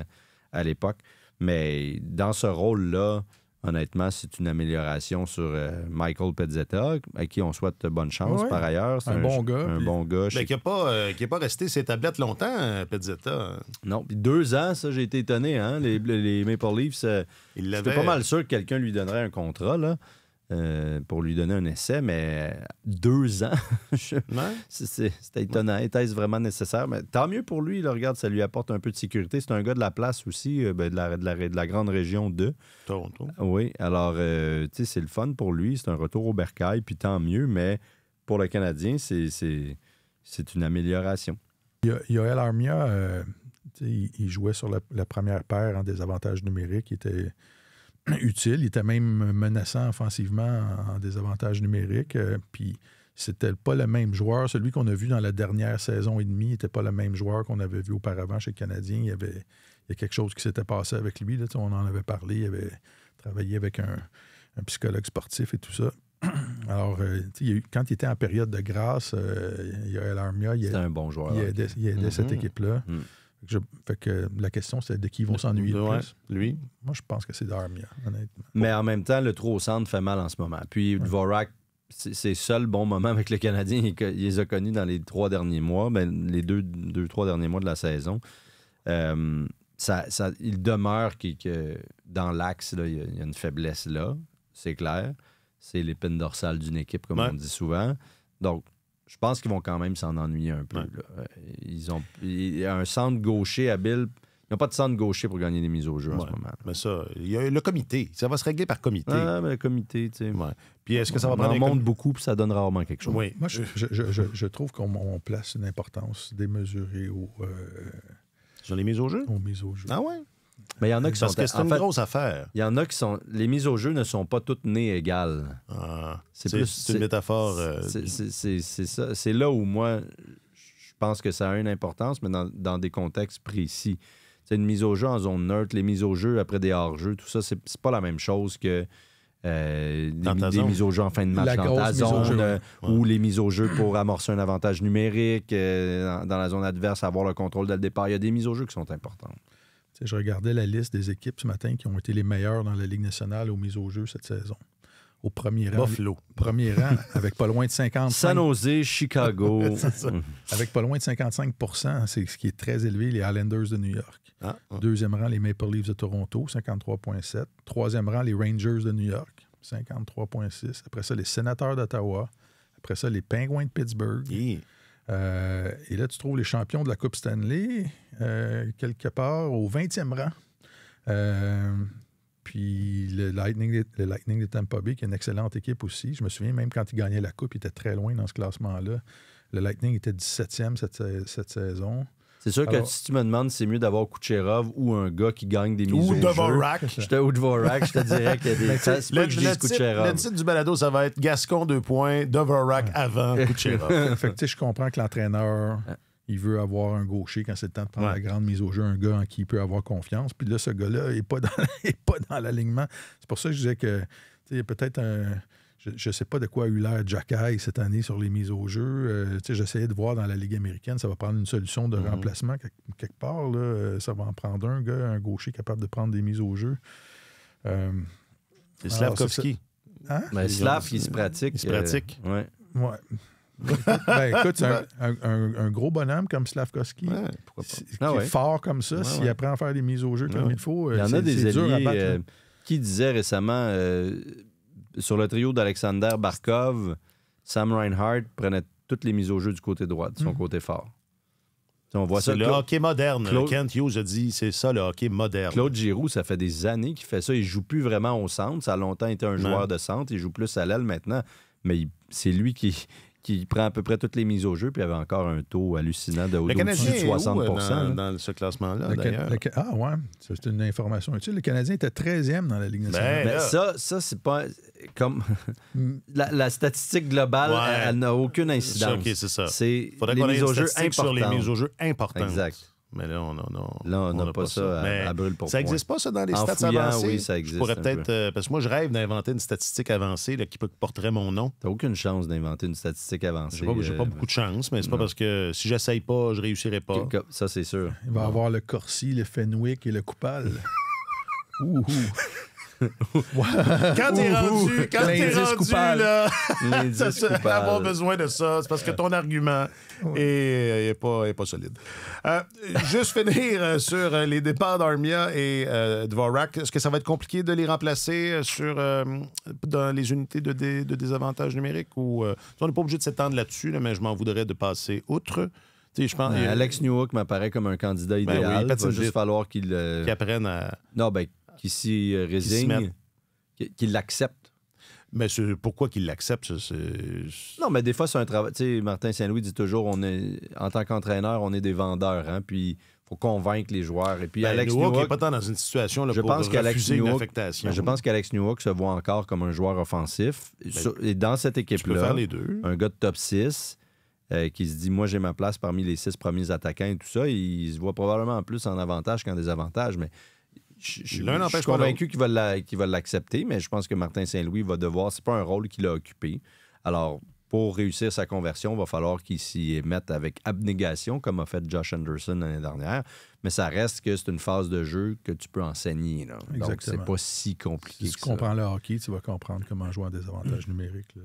à l'époque. Mais dans ce rôle-là, honnêtement, c'est une amélioration sur Michael Pezzetta, à qui on souhaite bonne chance par ailleurs. C'est un bon gars. Un bon gars. Mais qui n'a pas resté ses tablettes longtemps, Pezzetta. Non, puis 2 ans, ça, j'ai été étonné. Hein? Les Maple Leafs, j'étais pas mal sûr que quelqu'un lui donnerait un contrat là, pour lui donner un essai, mais 2 ans, c'était étonnant. Était-ce vraiment nécessaire? Mais tant mieux pour lui. Là, regarde, ça lui apporte un peu de sécurité. C'est un gars de la place aussi, de la grande région de Toronto. Oui, alors, tu sais, c'est le fun pour lui. C'est un retour au bercail, puis tant mieux, mais pour le Canadien, c'est une amélioration. Yoel Armia, il jouait sur la première paire en désavantage numérique. Il était utile. Il était même menaçant offensivement en désavantage numérique. Puis c'était pas le même joueur. Celui qu'on a vu dans la dernière saison et demie n'était pas le même joueur qu'on avait vu auparavant chez le Canadien. Il y a quelque chose qui s'était passé avec lui. Là, on en avait parlé. Il avait travaillé avec un psychologue sportif et tout ça. Alors, quand il était en période de grâce, Yoel Armia, c'était un bon joueur. Il aidait cette équipe-là. Fait que la question, c'est de qui ils vont s'ennuyer le plus. Lui? Moi, je pense que c'est d'Armia, honnêtement. Mais en même temps, le trou au centre fait mal en ce moment. Puis Dvorak, c'est seul bon moment avec le Canadien. Il les a connus dans les 3 derniers mois, les 2-3 derniers mois de la saison. Il demeure que dans l'axe, là, il y a une faiblesse là, c'est clair. C'est l'épine dorsale d'une équipe, comme on dit souvent. Donc, je pense qu'ils vont quand même s'en ennuyer un peu. Là. Il y a un centre gaucher habile. Ils n'ont pas de centre gaucher pour gagner des mises au jeu en ce moment. Mais ça, il y a le comité. Ça va se régler par comité. Ah, mais le comité, tu sais. Ouais. Puis est-ce que ça va prendre monte beaucoup, puis ça donne rarement quelque chose. Oui. Moi, je trouve qu'on place une importance démesurée sur les mises au jeu? Aux mises au jeu. Ah ouais? Mais il y en a qui Parce sont... que c'est une grosse affaire. Il y en a qui sont... Les mises au jeu ne sont pas toutes nées égales. C'est une métaphore. C'est ça. C'est là où moi, je pense que ça a une importance, mais dans des contextes précis. C'est une mise au jeu en zone neutre, les mises au jeu après des hors-jeux, tout ça, c'est pas la même chose que des mises au jeu en fin de match dans ta zone ou les mises au jeu pour amorcer un avantage numérique dans la zone adverse, avoir le contrôle dès le départ. Il y a des mises au jeu qui sont importantes. T'sais, je regardais la liste des équipes ce matin qui ont été les meilleures dans la Ligue nationale aux mises au jeu cette saison. Au premier rang. Buffalo. Premier rang, avec pas loin de 55 San Jose, Chicago. Avec pas loin de 55 %, c'est ce qui est très élevé, les Islanders de New York. Deuxième rang, les Maple Leafs de Toronto, 53,7. Troisième rang, les Rangers de New York, 53,6. Après ça, les Sénateurs d'Ottawa. Après ça, les Penguins de Pittsburgh. Et là, tu trouves les champions de la Coupe Stanley, quelque part, au 20e rang. Puis le Lightning de Tampa Bay, qui est une excellente équipe aussi. Je me souviens, même quand ils gagnaient la Coupe, ils étaient très loin dans ce classement-là. Le Lightning était 17e cette saison. C'est sûr que si tu me demandes si c'est mieux d'avoir Kucherov ou un gars qui gagne des mises au jeu... Ou Dvorak. Je te dirais qu'il y a des... C'est pas que je dise Kucherov. Le titre du balado, ça va être Gascon 2 points, Dvorak avant Kucherov. Fait que je comprends que l'entraîneur... Il veut avoir un gaucher quand c'est le temps de prendre la grande mise au jeu, un gars en qui il peut avoir confiance. Puis là, ce gars-là n'est pas dans l'alignement. C'est pour ça que je disais que il y a peut-être un... Je ne sais pas de quoi a eu l'air Jacky cette année sur les mises au jeu. J'essayais de voir dans la Ligue américaine, ça va prendre une solution de remplacement quelque part. Là. Ça va en prendre un gars, un gaucher capable de prendre des mises au jeu. C'est Slavkovski. Mais Slav, il se pratique. Il se pratique. Ouais. Écoute, un gros bonhomme comme Slavkovski, qui est fort comme ça, s'il apprend à faire des mises au jeu comme il faut, il y en a des alliés qui disaient récemment sur le trio d'Alexander Barkov, Sam Reinhart prenait toutes les mises au jeu du côté droit, de son côté fort. On voit c'est le hockey moderne. Kent Hughes a dit, c'est ça le hockey moderne. Claude Giroux, ça fait des années qu'il fait ça. Il ne joue plus vraiment au centre. Ça a longtemps été un joueur de centre. Il joue plus à l'aile maintenant. Mais c'est lui qui prend à peu près toutes les mises au jeu, puis il avait encore un taux hallucinant de au-dessus de 60 dans ce classement-là, d'ailleurs. C'est une information utile. Le Canadien était 13e dans la Ligue nationale. Mais ça, c'est pas... comme la statistique globale, elle n'a aucune incidence. OK, c'est ça. C'est faudrait les qu'on ait mises une au jeu statistique sur les mises au jeu importantes. Exact. Mais là, on n'a pas ça à brûle pour ça n'existe pas, ça, dans les stats avancées? Oui, ça existe. Je pourrais peut-être... parce que moi, je rêve d'inventer une statistique avancée là, qui porterait mon nom. T'as aucune chance d'inventer une statistique avancée. J'ai pas beaucoup de chance, mais c'est pas parce que si j'essaye pas, je réussirai pas. Ça, c'est sûr. Il va y avoir le Corsi, le Fenwick et le Coupal. Quand t'es rendu là, ça avoir besoin de ça. C'est parce que ton argument est pas solide. Juste finir sur les départs d'Armia et Dvorak. Est-ce que ça va être compliqué de les remplacer dans les unités de désavantage numérique? Ou on n'est pas obligé de s'étendre là-dessus, là, mais je m'en voudrais de passer outre. Je pense, Alex Newhook m'apparaît comme un candidat idéal. Il va juste falloir qu'il apprenne à... Non, qu'il s'y résigne, qu'il l'accepte. Mais pourquoi qu'il l'accepte? Non, mais des fois, c'est un travail. Tu sais, Martin Saint-Louis dit toujours, en tant qu'entraîneur, on est des vendeurs. Hein, puis il faut convaincre les joueurs. Et puis Alex Newhook n'est pas tant dans une situation là, pour refuser une affectation. Je pense qu'Alex Newhook se voit encore comme un joueur offensif. Et dans cette équipe-là, faire les deux. Un gars de top 6... qui se dit, moi, j'ai ma place parmi les 6 premiers attaquants et tout ça. Il se voit probablement plus en avantage qu'en désavantage, mais je suis convaincu qu'il va l'accepter, mais je pense que Martin Saint-Louis va devoir... C'est pas un rôle qu'il a occupé. Alors, pour réussir sa conversion, il va falloir qu'il s'y mette avec abnégation, comme a fait Josh Anderson l'année dernière. Mais ça reste que c'est une phase de jeu que tu peux enseigner. Là. Donc, c'est pas si compliqué si tu comprends le hockey, tu vas comprendre comment jouer en désavantage numérique. Là.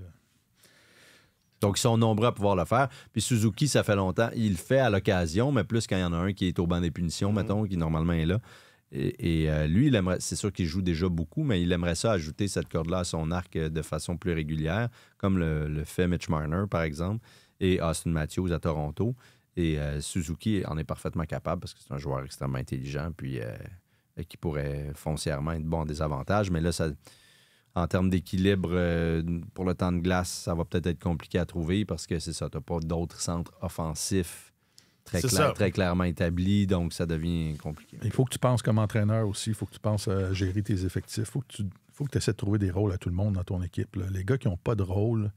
Donc, ils sont nombreux à pouvoir le faire. Puis Suzuki, ça fait longtemps. Il le fait à l'occasion, mais plus quand il y en a un qui est au banc des punitions, mettons, qui normalement est là. Et lui, il aimerait, c'est sûr qu'il joue déjà beaucoup, mais il aimerait ça ajouter cette corde-là à son arc de façon plus régulière, comme le fait Mitch Marner, par exemple, et Austin Matthews à Toronto. Et Suzuki en est parfaitement capable parce que c'est un joueur extrêmement intelligent, puis qui pourrait foncièrement être bon en désavantage. Mais là, en termes d'équilibre pour le temps de glace, ça va peut-être être compliqué à trouver parce que c'est ça, tu n'as pas d'autres centres offensifs très clairement établi, donc ça devient compliqué. Il faut que tu penses comme entraîneur aussi. Il faut que tu penses à gérer tes effectifs. Il faut que tu essaies de trouver des rôles à tout le monde dans ton équipe. Là. Les gars qui n'ont pas de rôle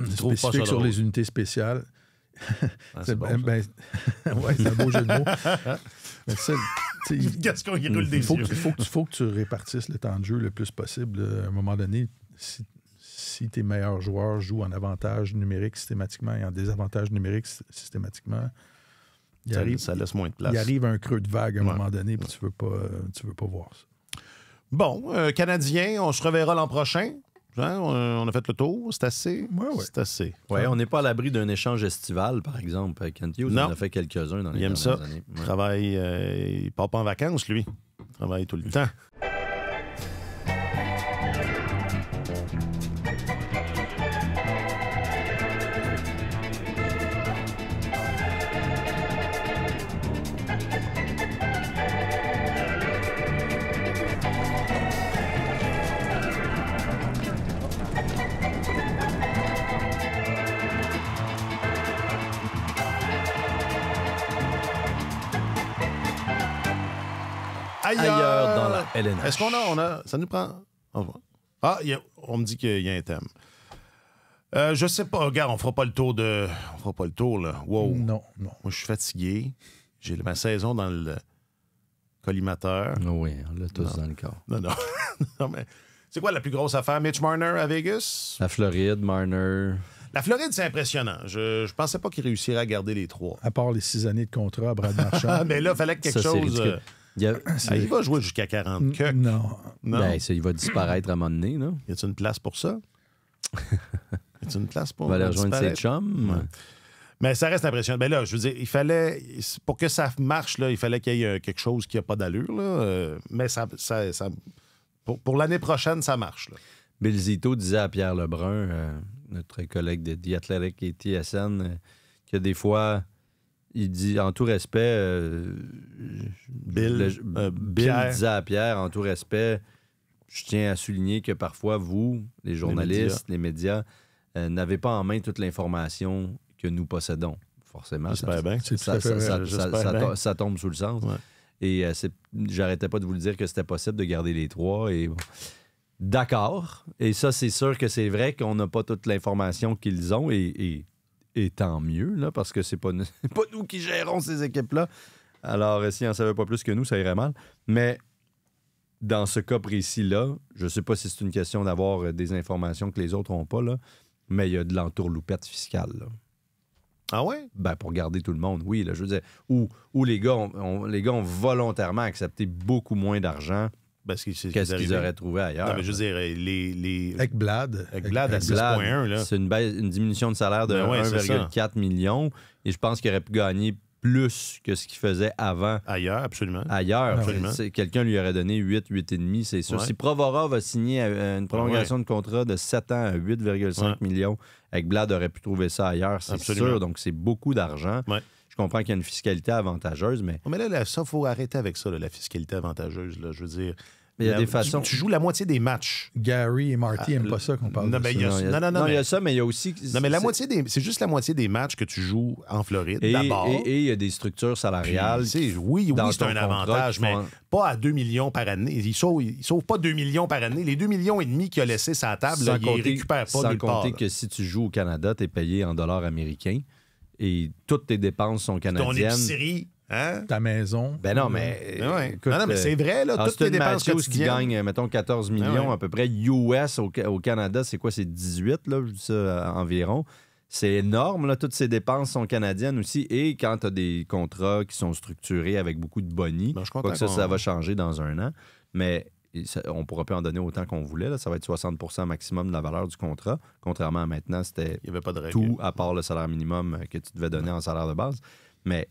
spécifique sur les unités spéciales. C'est bon, ouais, c'est un beau jeu de mots. Mais ça, Gascon, il roule des il faut yeux. que tu répartisses le temps de jeu le plus possible. À un moment donné, si tes meilleurs joueurs jouent en avantage numérique systématiquement et en désavantage numérique systématiquement, ça laisse moins de place. Il arrive un creux de vague à un moment donné, puis tu veux pas voir ça. Bon, Canadiens, on se reverra l'an prochain. Hein, on a fait le tour, c'est assez. Ouais. C'est assez. Oui, on n'est pas à l'abri d'un échange estival, par exemple. Kent Hughes en a fait quelques-uns dans les dernières années. Il travaille, il part pas en vacances, lui. Il travaille tout le temps. Ailleurs dans la LNH. Est-ce qu'on a... Ça nous prend... on me dit qu'il y a un thème. Je sais pas. Regarde, on fera pas le tour, là. Wow. Non. Moi, je suis fatigué. J'ai ma saison dans le collimateur. Oui, on l'a tous dans le corps. Non. Non, mais... C'est quoi la plus grosse affaire? Mitch Marner à Vegas? La Floride, Marner... La Floride, c'est impressionnant. Je pensais pas qu'il réussirait à garder les 3. À part les 6 années de contrat à Brad Marchand. Mais là, il fallait que quelque Ça, c'est chose... ridicule. il va jouer jusqu'à 40 que. Non. Ben, il va disparaître à un moment donné, là. Y a-t-il une place pour ça? Y a-t-il une place pour Il va aller rejoindre ses disparaître? chums. Ouais. Mais ça reste impressionnant. Ben là, je veux dire, il fallait... Pour que ça marche, là, il fallait qu'il y ait quelque chose qui n'a pas d'allure, là. Mais ça pour l'année prochaine, ça marche, là. Bill Zito disait à Pierre Lebrun, notre collègue de The Athletic et TSN, que des fois... Il dit, en tout respect, Bill disait à Pierre, en tout respect, je tiens à souligner que parfois, vous, les journalistes, les médias n'avez pas en main toute l'information que nous possédons. Forcément, j'espère bien. Ça tombe sous le sens. Ouais. Et j'arrêtais pas de vous le dire que c'était possible de garder les 3. Et bon. D'accord. Et ça, c'est sûr que c'est vrai qu'on n'a pas toute l'information qu'ils ont. Et tant mieux, là, parce que c'est pas nous qui gérons ces équipes-là. Alors, s'ils n'en savaient pas plus que nous, ça irait mal. Mais dans ce cas précis-là, je ne sais pas si c'est une question d'avoir des informations que les autres n'ont pas, là, mais il y a de l'entourloupette fiscale. Là. Ah ouais? Ben, pour garder tout le monde, oui. Là, je veux dire, où les gars ont volontairement accepté beaucoup moins d'argent qu'est-ce qu'ils auraient trouvé ailleurs. Non, mais je veux dire, les... Ekblad à 6,1, là. C'est une diminution de salaire de 1,4 million. Et je pense qu'il aurait pu gagner plus que ce qu'il faisait avant. Ailleurs, absolument. Absolument. Quelqu'un lui aurait donné 8,5, c'est sûr. Ouais. Si Provorov a signé une prolongation de contrat de 7 ans à 8,5 millions, Ekblad aurait pu trouver ça ailleurs, c'est sûr. Donc, c'est beaucoup d'argent. Ouais. Je comprends qu'il y a une fiscalité avantageuse, mais... Mais là, ça, il faut arrêter avec ça, là, la fiscalité avantageuse. Là, je veux dire... Mais il y a des façons... Tu joues la moitié des matchs. Gary et Marty n'aiment pas ça qu'on parle de ça. Il y a ça, mais il y a aussi... Non, mais c'est juste la moitié des matchs que tu joues en Floride, d'abord. Et il y a des structures salariales. Oui, c'est un avantage, mais pas à 2 millions par année. Ils sauvent pas 2 millions par année. Les 2,5 millions qu'il a laissés sur la table, là, ils ne récupèrent pas nulle part. Sans compter que si tu joues au Canada, tu es payé en dollars américains et toutes tes dépenses sont canadiennes. Ton épicerie... Hein? Ta maison. Ben non, mais... Écoute, non, mais c'est vrai, là, toutes les dépenses Matthews qui gagne, mettons, 14 millions à peu près, US au Canada, c'est quoi? C'est 18, là, je dis ça, environ. C'est énorme, là, toutes ces dépenses sont canadiennes aussi. Et quand tu as des contrats qui sont structurés avec beaucoup de boni, quoi que ça va changer dans un an, mais on ne pourra plus en donner autant qu'on voulait. Là. Ça va être 60% maximum de la valeur du contrat. Contrairement à maintenant, c'était tout à part le salaire minimum que tu devais donner en salaire de base. Mais...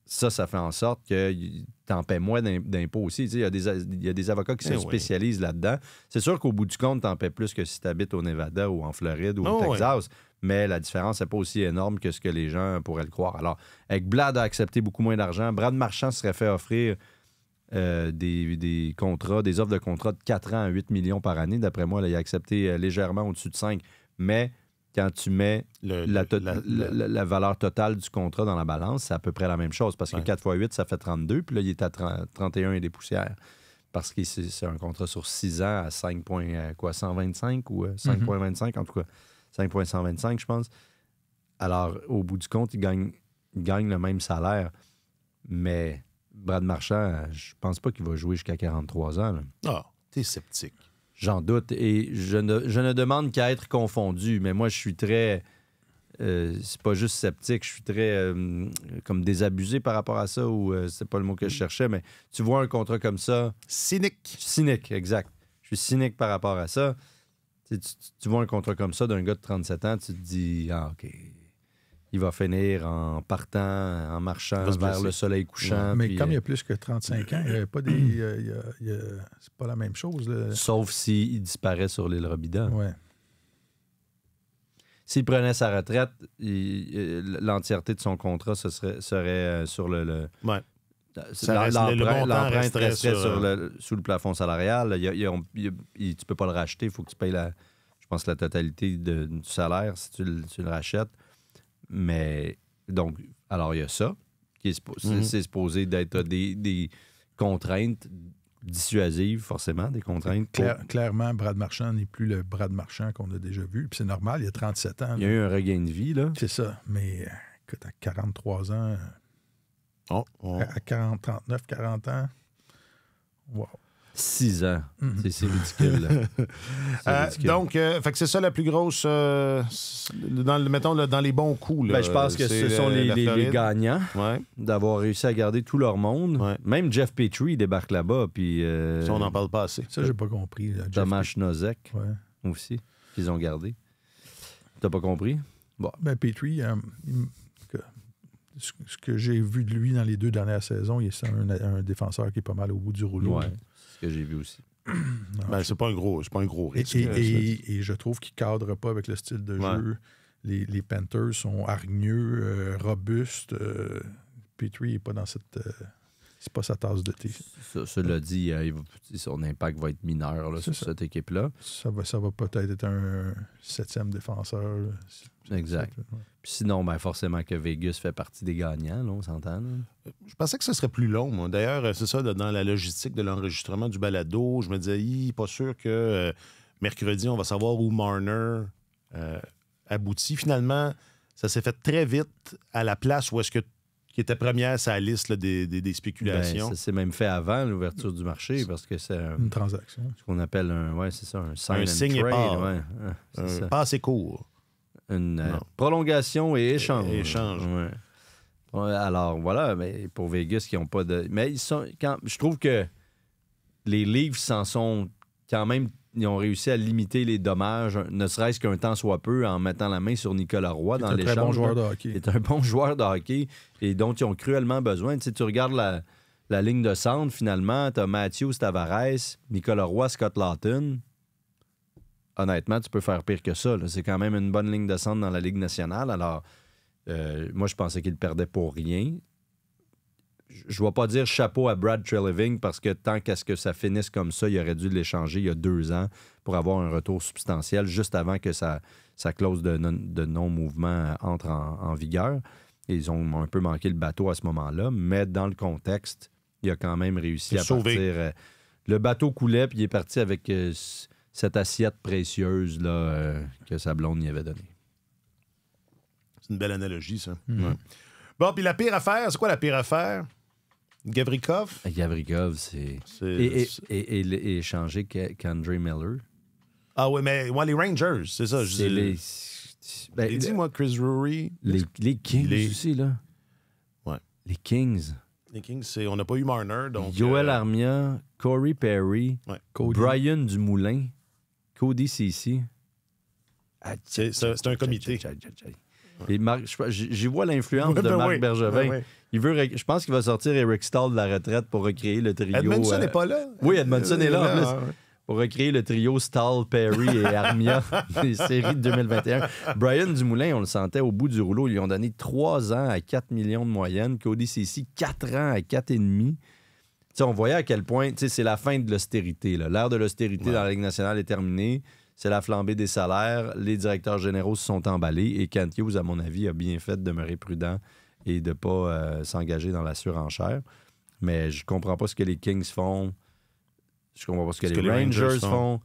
Ça fait en sorte que tu en paies moins d'impôts aussi. Il y a des avocats qui se spécialisent là-dedans. C'est sûr qu'au bout du compte, tu en paies plus que si tu habites au Nevada ou en Floride ou au Texas. Mais la différence n'est pas aussi énorme que ce que les gens pourraient le croire. Alors, Ekblad a accepté beaucoup moins d'argent. Brad Marchand serait fait offrir des contrats, des offres de contrats de 4 ans à 8 millions par année. D'après moi, là, il a accepté légèrement au-dessus de 5. Mais quand tu mets la valeur totale du contrat dans la balance, c'est à peu près la même chose. Parce que 4 x 8, ça fait 32. Puis là, il est à 31 et des poussières. Parce que c'est un contrat sur 6 ans à 5,125 ou 5,25, en tout cas. 5,125, je pense. Alors, au bout du compte, il gagne le même salaire. Mais Brad Marchand, je pense pas qu'il va jouer jusqu'à 43 ans. Là. Ah, t'es sceptique. J'en doute. Et je ne demande qu'à être confondu. Mais moi, je suis très... c'est pas juste sceptique. Je suis très comme désabusé par rapport à ça. Ou c'est pas le mot que je cherchais. Mais tu vois un contrat comme ça... Cynique. Cynique, exact. Je suis cynique par rapport à ça. Tu vois un contrat comme ça d'un gars de 37 ans, tu te dis, ah, OK, il va finir en partant, en marchant vers le soleil couchant. Ouais. Mais puis, comme il y a plus que 35 ans, il n'y a pas des. C'est pas la même chose. Là. Sauf s'il disparaît sur l'île Robida. Ouais. S'il prenait sa retraite, l'entièreté de son contrat serait sur le Ouais. L'emprunt resterait sous le plafond salarial. Tu peux pas le racheter. Il faut que tu payes je pense, la totalité du salaire si tu le rachètes. Mais donc, alors il y a ça, qui c'est supposé d'être des contraintes dissuasives, forcément, des contraintes. Clairement, Brad Marchand n'est plus le Brad Marchand qu'on a déjà vu. Puis c'est normal, il y a 37 ans. Il y a eu un regain de vie, là. C'est ça. Mais écoute, à 43 ans, à 39, 40 ans, wow. 6 ans. C'est ridicule. Ridicule. Donc, fait que c'est ça la plus grosse, mettons, dans les bons coups. Là, je pense que ce sont les gagnants d'avoir réussi à garder tout leur monde. Ouais. Même Jeff Petrie débarque là-bas. Puis, ça, on n'en parle pas assez. Ça, j'ai pas compris. Tomas Nosek aussi, qu'ils ont gardé. T'as pas compris? Bon. Ben, Petrie, ce que j'ai vu de lui dans les 2 dernières saisons, c'est un défenseur qui est pas mal au bout du rouleau. Ouais. Ce que j'ai vu aussi. C'est pas un gros risque. Et je trouve qu'il ne cadre pas avec le style de jeu. Les Panthers sont hargneux, robustes. Petrie n'est pas dans cette... c'est pas sa tasse de thé. Cela dit, son impact va être mineur là, sur cette équipe-là. Ça va peut-être être un 7e défenseur. Là. Exact. Puis sinon, forcément que Vegas fait partie des gagnants, là, on s'entend. Là. Je pensais que ce serait plus long, moi. D'ailleurs, c'est ça, dans la logistique de l'enregistrement du balado, je me disais, pas sûr que mercredi, on va savoir où Marner aboutit. Finalement, ça s'est fait très vite à la place où est-ce que qui était première sur la liste là, des spéculations. Ça s'est même fait avant l'ouverture du marché parce que c'est une transaction. Ce qu'on appelle un signe and trade. Ouais. Pas assez court. Une prolongation et échange. Ouais. Alors voilà, mais pour Vegas qui n'ont pas de... Mais je trouve que les Leafs s'en sont quand même... Ils ont réussi à limiter les dommages, ne serait-ce qu'un temps soit peu, en mettant la main sur Nicolas Roy dans l'échange. C'est un très bon joueur de hockey. C'est un bon joueur de hockey et dont ils ont cruellement besoin. Tu regardes la ligne de centre, finalement, tu as Matthews, Tavares, Nicolas Roy, Scott Laughton. Honnêtement, tu peux faire pire que ça. Là. C'est quand même une bonne ligne de centre dans la Ligue nationale. Alors, moi, je pensais qu'il perdait pour rien. Je ne vais pas dire chapeau à Brad Treliving parce que tant qu'à ce que ça finisse comme ça, il aurait dû l'échanger il y a 2 ans pour avoir un retour substantiel juste avant que sa clause de non-mouvement entre en vigueur. Et ils ont un peu manqué le bateau à ce moment-là, mais dans le contexte, il a quand même réussi à partir. Le bateau coulait, puis il est parti avec cette assiette précieuse là, que sa blonde y avait donnée. C'est une belle analogie, ça. Ouais. Bon, puis la pire affaire, c'est quoi la pire affaire? Gavrikov? Gavrikov, c'est... Et échanger qu'André Miller. Ah oui, mais les Rangers, c'est ça. Dis-moi, Chris Drury. Les Kings aussi, là. Ouais. Les Kings. Les Kings, on n'a pas eu Marner, donc... Joel Armia, Corey Perry, Brian Dumoulin, Cody Ceci. C'est un comité. Et j'y vois l'influence de Marc Bergevin. Ouais. Je pense qu'il va sortir Eric Stahl de la retraite pour recréer le trio. Edmondson n'est pas là. Oui, Edmondson est là en plus. Pour recréer le trio Stahl, Perry et Armia des séries de 2021. Brian Dumoulin, on le sentait au bout du rouleau. Ils lui ont donné 3 ans à 4 millions de moyenne. Cody Ceci, 4 ans à 4,5. On voyait à quel point c'est la fin de l'austérité. L'ère de l'austérité dans la Ligue nationale est terminée. c'est la flambée des salaires. Les directeurs généraux se sont emballés et Kent Hughes, à mon avis, a bien fait de demeurer prudent et de ne pas s'engager dans la surenchère. Mais je comprends pas ce que les Kings font. Je comprends pas ce que les Rangers font.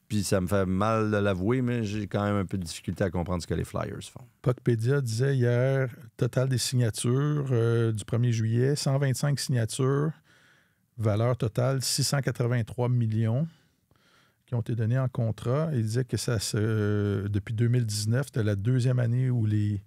Puis ça me fait mal de l'avouer, mais j'ai quand même un peu de difficulté à comprendre ce que les Flyers font. Puckpedia disait hier, total des signatures du 1er juillet, 125 signatures, valeur totale 683 millions qui ont été donnés en contrat. Il disait que depuis 2019, c'était la deuxième année où les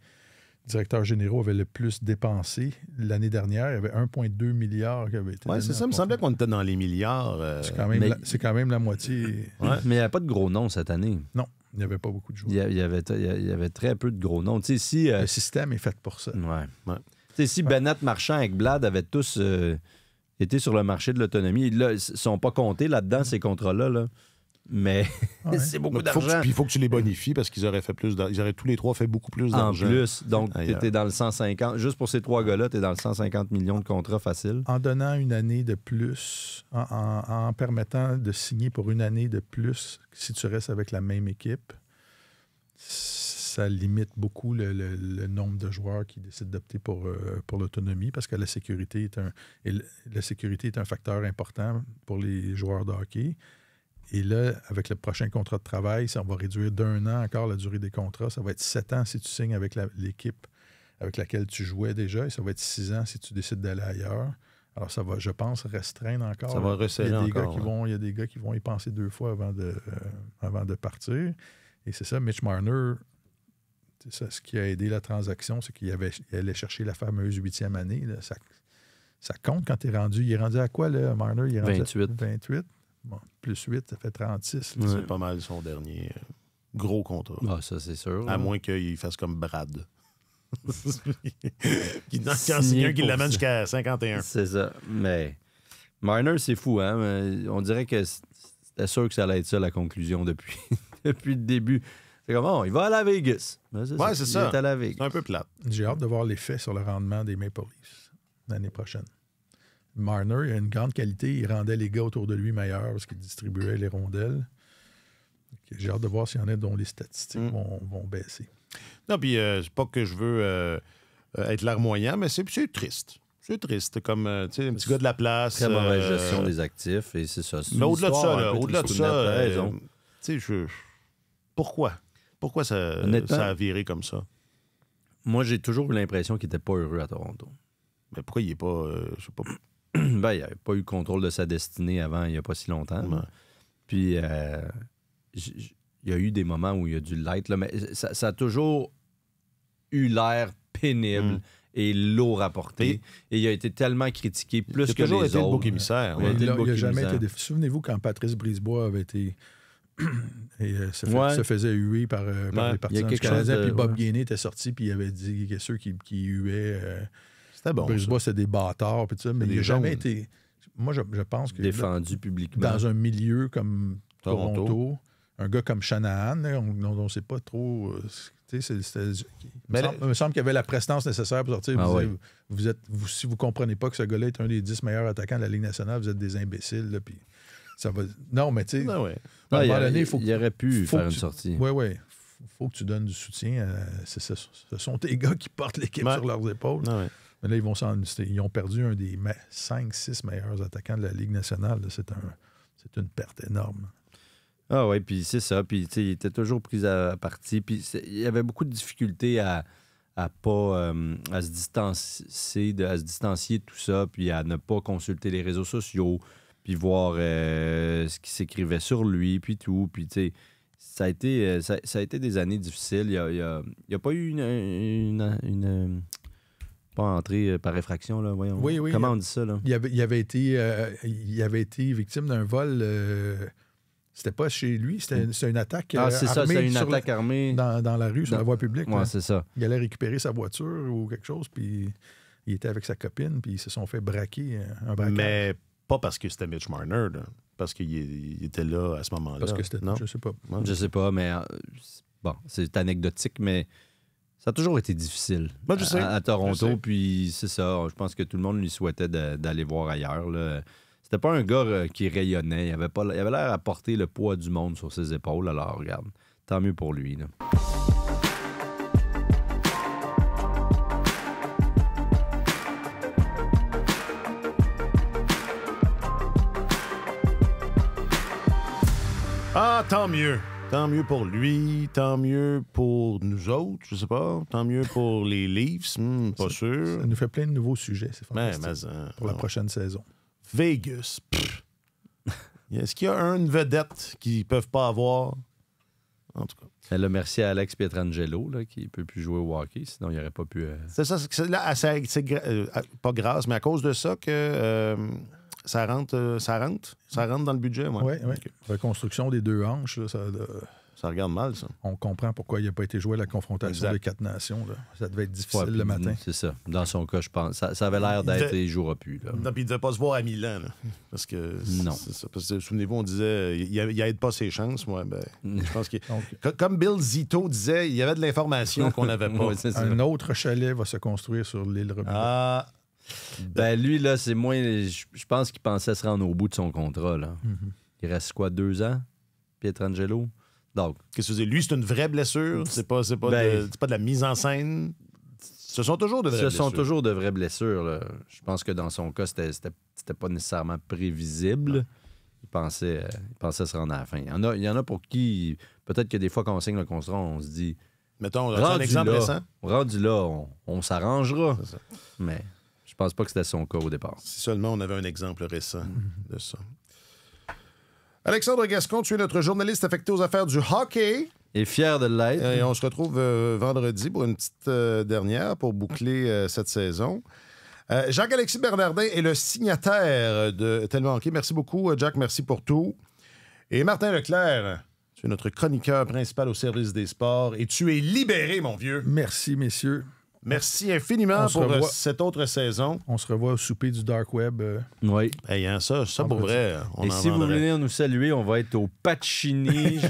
directeurs généraux avaient le plus dépensé. L'année dernière, il y avait 1,2 milliard qui avait été donné. Oui, c'est ça. Il me semblait qu'on était dans les milliards. C'est quand même la moitié. Ouais. Mais il n'y avait pas de gros noms cette année. Non, il n'y avait pas beaucoup de joueurs. Il y avait très peu de gros noms. Si, le système est fait pour ça. Ouais. Si Bennett, Marchand et Blad avaient tous été sur le marché de l'autonomie, là, ils ne sont pas comptés là-dedans, ces contrats-là. Là. Mais c'est beaucoup d'argent. Puis il faut que tu les bonifies parce qu'ils auraient fait plus d'argent. Ils auraient tous les trois fait beaucoup plus d'argent. En plus, donc tu étais dans le 150. Juste pour ces trois gars-là, tu es dans le 150 millions de contrats faciles. En donnant une année de plus, en permettant de signer pour une année de plus si tu restes avec la même équipe, ça limite beaucoup le nombre de joueurs qui décident d'opter pour l'autonomie parce que la sécurité est un facteur important pour les joueurs de hockey. Et là, avec le prochain contrat de travail, ça va réduire d'1 an encore la durée des contrats. Ça va être 7 ans si tu signes avec l'équipe avec laquelle tu jouais déjà. Et ça va être 6 ans si tu décides d'aller ailleurs. Alors, ça va, je pense, restreindre encore. Ça va resserrer encore. Il y a des gars qui vont y penser 2 fois avant de partir. Et c'est ça, Mitch Marner, c'est ça, ce qui a aidé la transaction, c'est qu'il allait chercher la fameuse 8e année. Là. Ça compte quand tu es rendu. Il est rendu à quoi, là, Marner? Il est rendu 28. Bon, plus 8, ça fait 36. Là, c'est pas mal son dernier gros contrat. Ah, ça, c'est sûr. À moins qu'il fasse comme Brad. C'est un qui l'amène jusqu'à 51. C'est ça. Mais Marner, c'est fou, hein? On dirait que c'était sûr que ça allait être ça, la conclusion, depuis le début. C'est comme, il va à la Vegas. C'est ça. Il est à la Vegas. C'est un peu plate. J'ai hâte de voir l'effet sur le rendement des Maple Leafs l'année prochaine. Marner, il a une grande qualité. Il rendait les gars autour de lui meilleurs parce qu'il distribuait les rondelles. J'ai hâte de voir s'il y en a dont les statistiques vont baisser. Non, puis c'est pas que je veux être larmoyant, mais c'est triste. C'est triste, comme un petit gars de la place. Très mauvaise gestion des actifs, et c'est ça. Mais au-delà de ça, pourquoi? Pourquoi ça a viré comme ça? Moi, j'ai toujours eu l'impression qu'il n'était pas heureux à Toronto. Mais pourquoi il n'est pas... je sais pas... Il n'avait pas eu le contrôle de sa destinée avant, il n'y a pas si longtemps. Ouais. Puis, il y a eu des moments où il a dû l'être, là, mais ça a toujours eu l'air pénible et lourd à porter. Et il a été tellement critiqué plus que les autres. Il a toujours été le bouc émissaire. Il n'a jamais été... Souvenez-vous quand Patrice Brisebois avait été... et se faisait huer par les partisans du Canadien. Puis Bob Gainey était sorti, puis il avait dit que ceux qui huaient... C'était bon. Brisebois, c'est des bâtards, puis tout ça, mais il n'a jamais été... Moi, je pense que... Défendu publiquement. Dans un milieu comme Toronto, un gars comme Shanahan, dont on ne sait pas trop... il me semble qu'il y avait la prestance nécessaire pour sortir. Si vous ne comprenez pas que ce gars-là est un des 10 meilleurs attaquants de la Ligue nationale, vous êtes des imbéciles. Là, puis ça va... Non, mais tu sais, à un moment donné, il aurait pu faire une sortie. Oui. Il faut que tu donnes du soutien. Ce sont tes gars qui portent l'équipe sur leurs épaules. Mais là, ils ont perdu un des 5-6 meilleurs attaquants de la Ligue nationale. C'est une perte énorme. Ah oui, puis c'est ça. Puis il était toujours pris à partie. Puis il y avait beaucoup de difficultés à se distancier de tout ça, puis à ne pas consulter les réseaux sociaux, puis voir ce qui s'écrivait sur lui, puis tout. Puis tu sais, ça a été des années difficiles. Il n'y a pas eu une pas entrée par effraction, là, voyons. Oui. Comment on dit ça, là? Il avait été victime d'un vol... C'était pas chez lui, c'était une attaque armée. C'est ça, c'est une attaque armée. Dans la rue, sur la voie publique. Oui, c'est ça. Il allait récupérer sa voiture ou quelque chose, puis il était avec sa copine, puis ils se sont fait braquer, un braquage. Mais pas parce que c'était Mitch Marner, là. Parce qu'il était là à ce moment-là. Parce que c'était... Non? Je sais pas. Je sais pas, mais... bon, c'est anecdotique, mais... Ça a toujours été difficile à Toronto, puis c'est ça. Je pense que tout le monde lui souhaitait d'aller voir ailleurs, là. C'était pas un gars qui rayonnait. Il avait l'air à porter le poids du monde sur ses épaules. Alors, regarde, tant mieux pour lui, là. Ah, tant mieux. Tant mieux pour lui, tant mieux pour nous autres, je sais pas. Tant mieux pour les Leafs, pas sûr. Ça nous fait plein de nouveaux sujets, c'est fantastique. Mais, pour la prochaine saison. Vegas. Est-ce qu'il y a une vedette qu'ils peuvent pas avoir? En tout cas. Là, merci à Alex Pietrangelo, là, qui ne peut plus jouer au hockey, sinon il n'aurait pas pu... C'est ça, c'est pas grâce, mais à cause de ça que ça rentre dans le budget. Oui. Okay. Reconstruction des 2 hanches, là, ça regarde mal, ça. On comprend pourquoi il n'a pas été joué à la confrontation des 4 nations. Là. Ça devait être difficile le matin. C'est ça. Dans son cas, je pense. Ça avait l'air d'être et il ne jouera plus. Là. Non, puis il ne devait pas se voir à Milan. Là, parce que non. C'est ça. Parce que, souvenez-vous, on disait il n'aide pas ses chances. Moi, je pense que comme Bill Zito disait, il y avait de l'information qu'on n'avait pas. Oui, un autre chalet va se construire sur l'île Robinet. Ah. Lui, là, c'est moins... Je pense qu'il pensait se rendre au bout de son contrat. Là. Mm-hmm. Il reste quoi, 2 ans, Pietrangelo? Donc, qu'est-ce que tu dis? Lui, c'est une vraie blessure? C'est pas de la mise en scène? Ce sont toujours de vraies blessures. Ce sont toujours de vraies blessures. Là. Je pense que dans son cas, c'était pas nécessairement prévisible. Il pensait se rendre à la fin. Il y en a pour qui... Peut-être que des fois, quand on signe le contrat, on se dit... Mettons, un exemple récent. Rendu là, on s'arrangera. Mais... je pense pas que c'était son cas au départ. Si seulement on avait un exemple récent de ça. Alexandre Gascon, tu es notre journaliste affecté aux affaires du hockey. Et fier de l'être. Et on se retrouve vendredi pour une petite dernière pour boucler cette saison. Jacques-Alexis Bernardin est le signataire de Tellement Hockey. Merci beaucoup, Jack. Merci pour tout. Et Martin Leclerc, tu es notre chroniqueur principal au service des sports et tu es libéré, mon vieux. Merci, messieurs. Merci infiniment pour cette autre saison. On se revoit au souper du Dark Web. Oui. Hey, hein, ça pour vrai. Et si vous venez nous saluer, on va être au Pacini.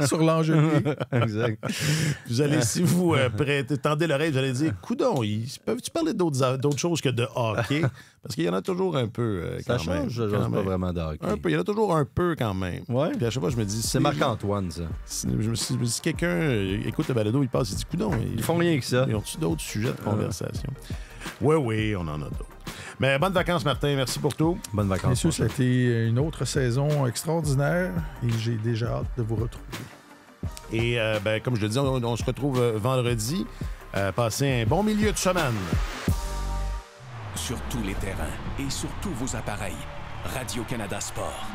Sur l'Angelier. Exact. Vous allez, si vous tendez l'oreille, vous allez dire, coudon, peux-tu parler d'autres choses que de hockey? Parce qu'il y en a toujours un peu ça quand même. Ça change, j'ose pas vraiment de hockey. Un peu, il y en a toujours un peu quand même. Ouais. Puis à chaque fois, je me dis... C'est Marc-Antoine, ça. Je me dis, si quelqu'un écoute le balado, il passe, il dit, coudon. Ils font rien que ça. Ils ont-tu d'autres sujets de conversation? Oui, on en a d'autres. Mais bonnes vacances, Martin. Merci pour tout. Bonnes vacances. Messieurs, ça a été une autre saison extraordinaire et j'ai déjà hâte de vous retrouver. Et comme je le dis, on se retrouve vendredi. Passez un bon milieu de semaine. Sur tous les terrains et sur tous vos appareils, Radio-Canada Sport.